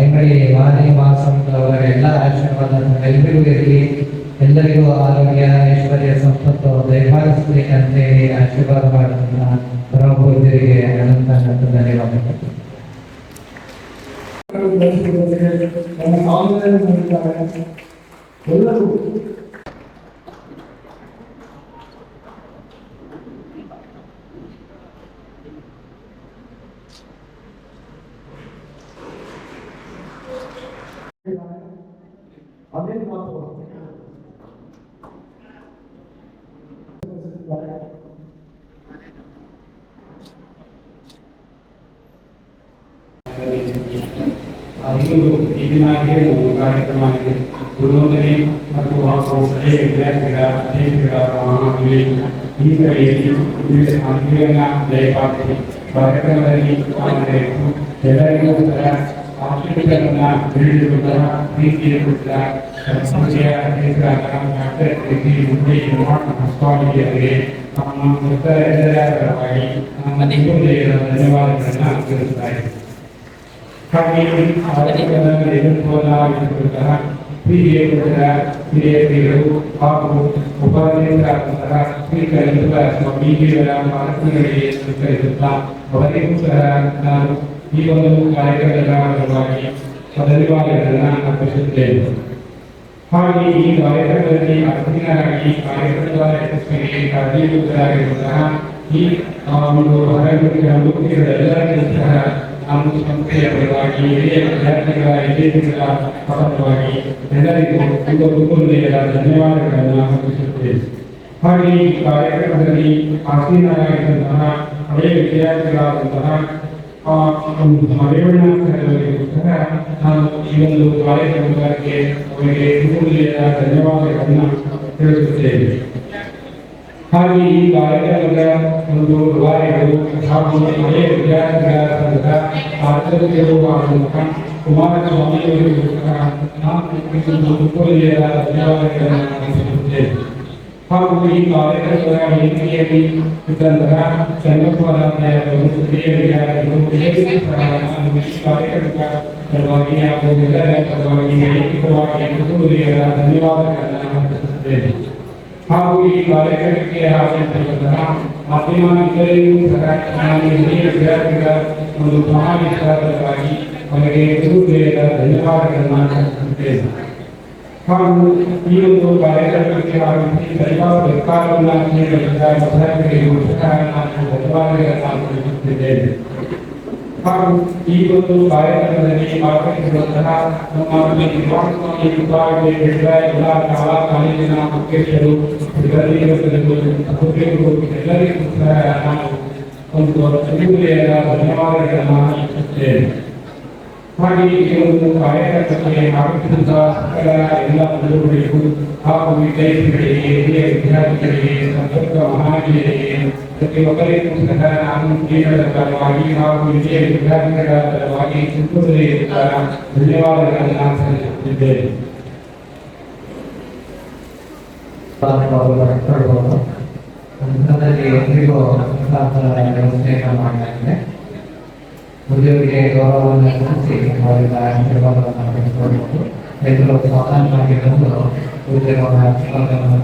ಅಂಗಡಿ ಮಾದರಿ ಮಾಸಂತ ಅವರ ಎಲ್ಲ ಆಶೀರ್ವಾದ ಎಲ್ಲರಿಗೂ ಇರಲಿ. ಎಲ್ಲರಿಗೂ ಆರೋಗ್ಯ ಐಶ್ವರ್ಯ ಸಂಪತ್ತು ದಯಪಾಲಿಸಬೇಕಂತೇಳಿ ಆಶೀರ್ವಾದ ಮಾಡುತ್ತಾ ಪರಮಪೂಜ್ಯರಿಗೆ ಅನಂತ ಅನಂತ ಧನ್ಯವಾದಗಳು. ಎಲ್ಲರೂ ಅದೇ ಮಾತು ಈ ದಿನ ಏನು ಕಾರ್ಯಕ್ರಮ ಇದೆ. ಗುರುವಂದನೆ ಮತ್ತು ಸ್ಥಳೀಯ ವಿದ್ಯಾರ್ಥಿಗಳ ಅಧ್ಯಕ್ಷರ ಮಹಾಗುರಿ ಈ ಕಡೆಯಲ್ಲಿ ಅನುಗ್ರಹನ ದಯಪಾಲಿಸಿ ಕಾರ್ಯಕ್ರಮದಲ್ಲಿ ಪಾಲ್ಗೊಳ್ಳಬೇಕು. ಎಲ್ಲರಿಗೂ ಸಹ ಆಶೀರ್ವಾದವನ್ನು ನೀಡಿರುವಂತಹ ಪ್ರೀತಿಯ ಸಂಸ್ಥೆಯ ಅಧ್ಯಕ್ಷರಾದ ಡಾಕ್ಟರ್ ಸ್ವಾಮಿಯವರಿಗೆ ನಮ್ಮ ಎಲ್ಲರ ಪರವಾಗಿ ಧನ್ಯವಾದಗಳನ್ನು ತಿಳಿಸುತ್ತಾರೆ. ಹಾಗೆ ನೇತೃತ್ವವಾಗಿರುವಂತಹ ಹಿರಿಯರು ಹಾಗೂ ಉಪಾಧ್ಯಕ್ಷರಾದಂತಹ ಶ್ರೀಕರಿಸುವ ಸ್ವಾಮೀಜಿಯವರ ಮಾರ್ಗದರ್ಶನಗಳಿಗೆ ಸ್ವೀಕರಿಸುತ್ತಾ ಅವರಿಗೂ ಸಹ ನಾನು ಈ ಒಂದು ಕಾರ್ಯಕ್ರಮದ ಭಾಗವಾಗಿ ಧನ್ಯವಾದಗಳನ್ನು ಅರ್ಪಿಸುತ್ತೇನೆ. ಹಾಗೆ ಈ ಕಾರ್ಯಕ್ರಮದಲ್ಲಿ ಅತಿಥಿಗಳಾಗಿ ಕಾರ್ಯಕ್ರಮದ ಯಶಸ್ವಿಗೆ ಕಾಳಜಿಯುತರಾಗಿರುವಂತಹ ಈ ಒಂದು ಹೊರಗುತ್ತಿಗಳೆಲ್ಲರಿಗೂ ಸಹ ನಮ್ಮ ಸಂಸ್ಥೆಯ ಪರವಾಗಿ ಹಿರಿಯ ವಿದ್ಯಾರ್ಥಿಗಳ ವಿದ್ಯಾರ್ಥಿಗಳ ಪರವಾಗಿ ಎಲ್ಲರಿಗೂ ಹೃದಯದ ಧನ್ಯವಾದಗಳನ್ನು ಅರ್ಪಿಸುತ್ತೇನೆ. ಹಾಗೆ ಈ ಕಾರ್ಯಕ್ರಮದಲ್ಲಿ ಆಸೀನರಾಗಿರುವಂತಹ ಹಳೆಯ ವಿದ್ಯಾರ್ಥಿಗಳಾದಂತಹ ರೇವಣ್ಣ ಅವರಿಗೂ ಸಹ ನಾನು ಈ ಒಂದು ಕಾರ್ಯಕ್ರಮಕ್ಕೆ ಅವರಿಗೆ ಹೃದಯದ ಧನ್ಯವಾದಗಳನ್ನು ತಿಳಿಸುತ್ತೇನೆ. ಹಾಗೆ ಈ ಕಾರ್ಯಕ್ರಮದ ಒಂದು ರೂವಾರಿಗಳು ಹಾಗೂ ಹಳೆಯ ವಿದ್ಯಾರ್ಥಿಗಳ ಸಂಘದ ಆಚಾರ್ಯರು ಆದಂತಹ ಕುಮಾರಸ್ವಾಮಿಯವರಿಗೂ ಸಹ ನಾನು ಹೃದಯದ ಧನ್ಯವಾದಗಳನ್ನು ತಿಳಿಸುತ್ತೇನೆ. ಹಾಗೂ ಈ ಕಾರ್ಯಕ್ರಮದ ವೇದಿಕೆಯಲ್ಲಿ ಇದ್ದಂತಹ ಚನ್ನಪ್ಪರಾಯರು ಹಿರಿಯ ವಿದ್ಯಾರ್ಥಿಗಳು ಸಹ ನಾನು ಈ ಕಾರ್ಯಕ್ರಮದ ಪರವಾಗಿ ಹಾಗೂ ಎಲ್ಲರ ಪರವಾಗಿ ವೈಯಕ್ತಿಕವಾಗಿ ಹೃದಯದ ಧನ್ಯವಾದಗಳನ್ನು ಅರ್ಪಿಸುತ್ತೇನೆ. ಹಾಗೂ ಈ ಕಾರ್ಯಕ್ರಮಕ್ಕೆ ಆಗಮಿಸಿರುವಂತಹ ಮಾಧ್ಯಮಿಕರಿಗೂ ಸಹ ನಾನು ಹಿರಿಯ ವಿದ್ಯಾರ್ಥಿಗಳ ಒಂದು ಸಮಾವೇಶವಾಗಿ ಅವರಿಗೆ ಹೃದಯದ ಧನ್ಯವಾದಗಳನ್ನು ಅರ್ಪಿಸುತ್ತೇನೆ. ಹಾಗೂ ಈ ಒಂದು ಕಾರ್ಯಕ್ರಮಕ್ಕೆ ಆಗಮಿಸಿ ಸರಿಯಾದ ಸರ್ಕಾರವನ್ನು ನೀಡಿದ ವಿದ್ಯಾರ್ಥಿಗಳಿಗೂ ಸಹ ನಾನು ಧನ್ಯವಾದಗಳನ್ನು ತಿಳಿಸುತ್ತಿದ್ದೇನೆ. ಹಾಗೂ ಈ ಒಂದು ಕಾರ್ಯಕ್ರಮದಲ್ಲಿ ಭಾಗವಹಿಸಿರುವಂತಹ ನಮ್ಮ ನಿರ್ವಾಹಕರಾಗಿ ಎಲ್ಲ ಶಾಲಾ ಕಾಲೇಜಿನ ಅಧ್ಯಕ್ಷರು ಎಲ್ಲರಿಗೂ ಸಹ ನಾನು ಒಂದು ಹೃದಯದ ಧನ್ಯವಾದಗಳನ್ನು ಅರ್ಪಿಸುತ್ತೇನೆ. ಹಾಗೆ ಈ ಒಂದು ಕಾರ್ಯಕ್ರಮಕ್ಕೆ ಆಗಮಿಸಿದಂತಹ ಸಕಲ ಎಲ್ಲ ಬಂಧುಗಳಿಗೂ ಹಾಗೂ ವಿದ್ಯಾರ್ಥಿಗಳಿಗೆ ಹಿರಿಯ ವಿದ್ಯಾರ್ಥಿಗಳಿಗೆ ಸಂಪರ್ಕ ಮಹಾಜೀಯರಿಗೆ ಪ್ರತಿಯೊಬ್ಬರಿಗೂ ಸಹ ನಾನು ಕೇಂದ್ರದ ಪರವಾಗಿ ಹಾಗೂ ಹಿರಿಯ ವಿದ್ಯಾರ್ಥಿಗಳ ಪರವಾಗಿ ಧನ್ಯವಾದಗಳನ್ನು ಸಲ್ಲಿಸುತ್ತಿದ್ದೇನೆ. ಎಲ್ರಿಗೂ ವ್ಯವಸ್ಥೆಯನ್ನು ಮಾಡಲಾಗಿದೆ. ಉದ್ಯೋಗಿಗೆ ಗೌರವವನ್ನು ಸಲ್ಲಿಸಿ ಅವರಿಂದ ಆಶೀರ್ವಾದವನ್ನು ಪಡೆದುಕೊಳ್ಳಬಹುದು. ರೈತರು ಸಾಧಾರಣವಾಗಿ ಬಂದು ಉದ್ಯೋಗದ ಆಶೀರ್ವಾದವನ್ನು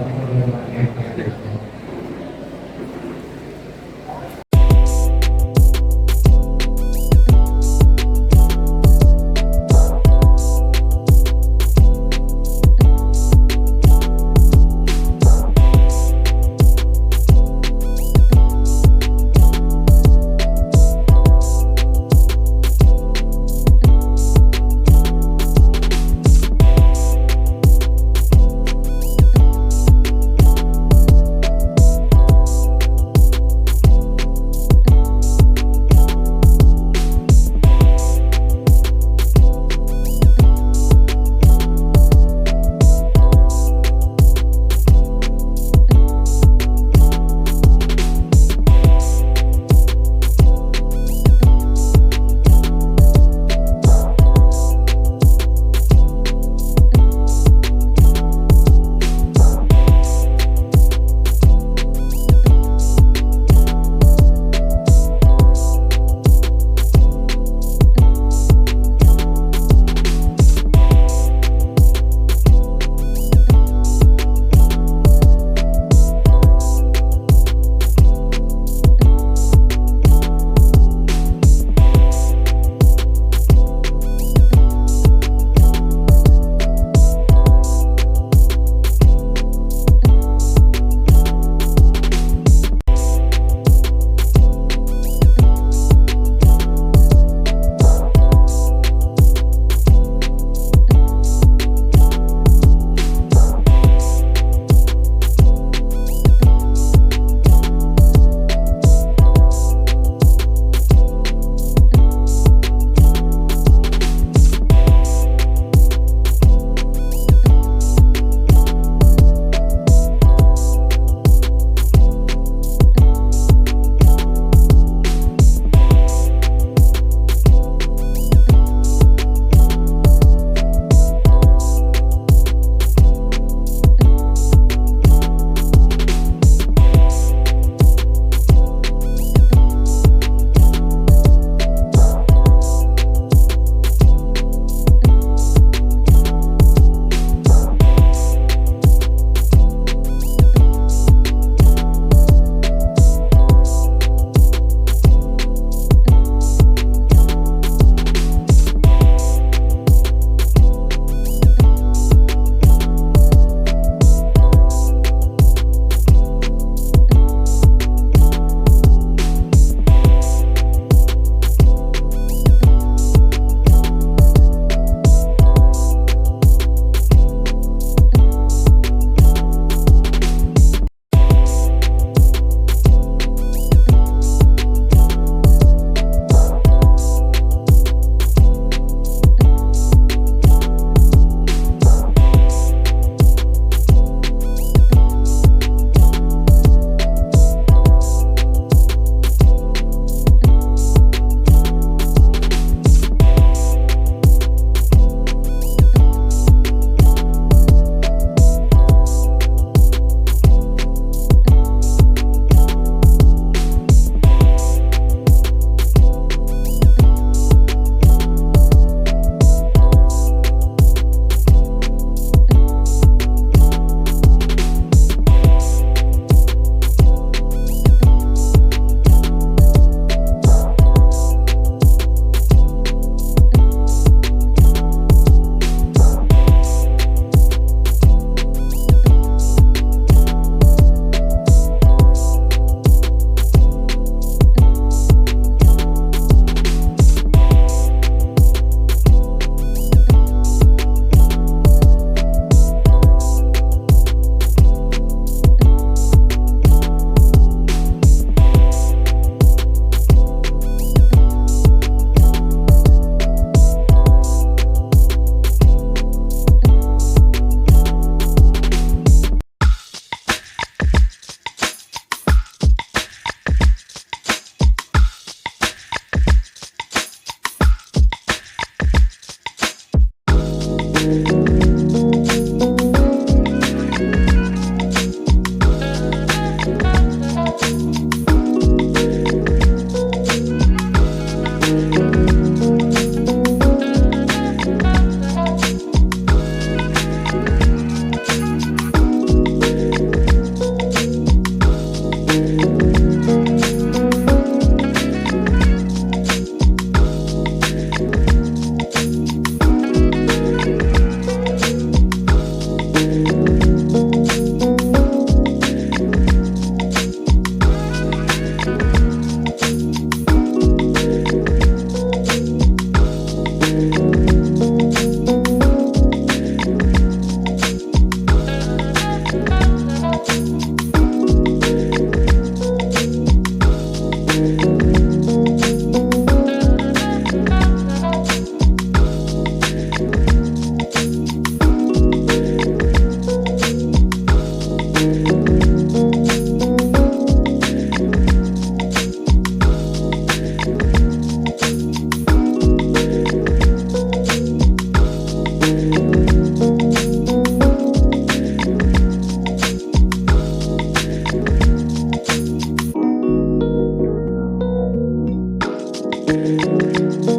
ಧನ್ಯವಾದಗಳು.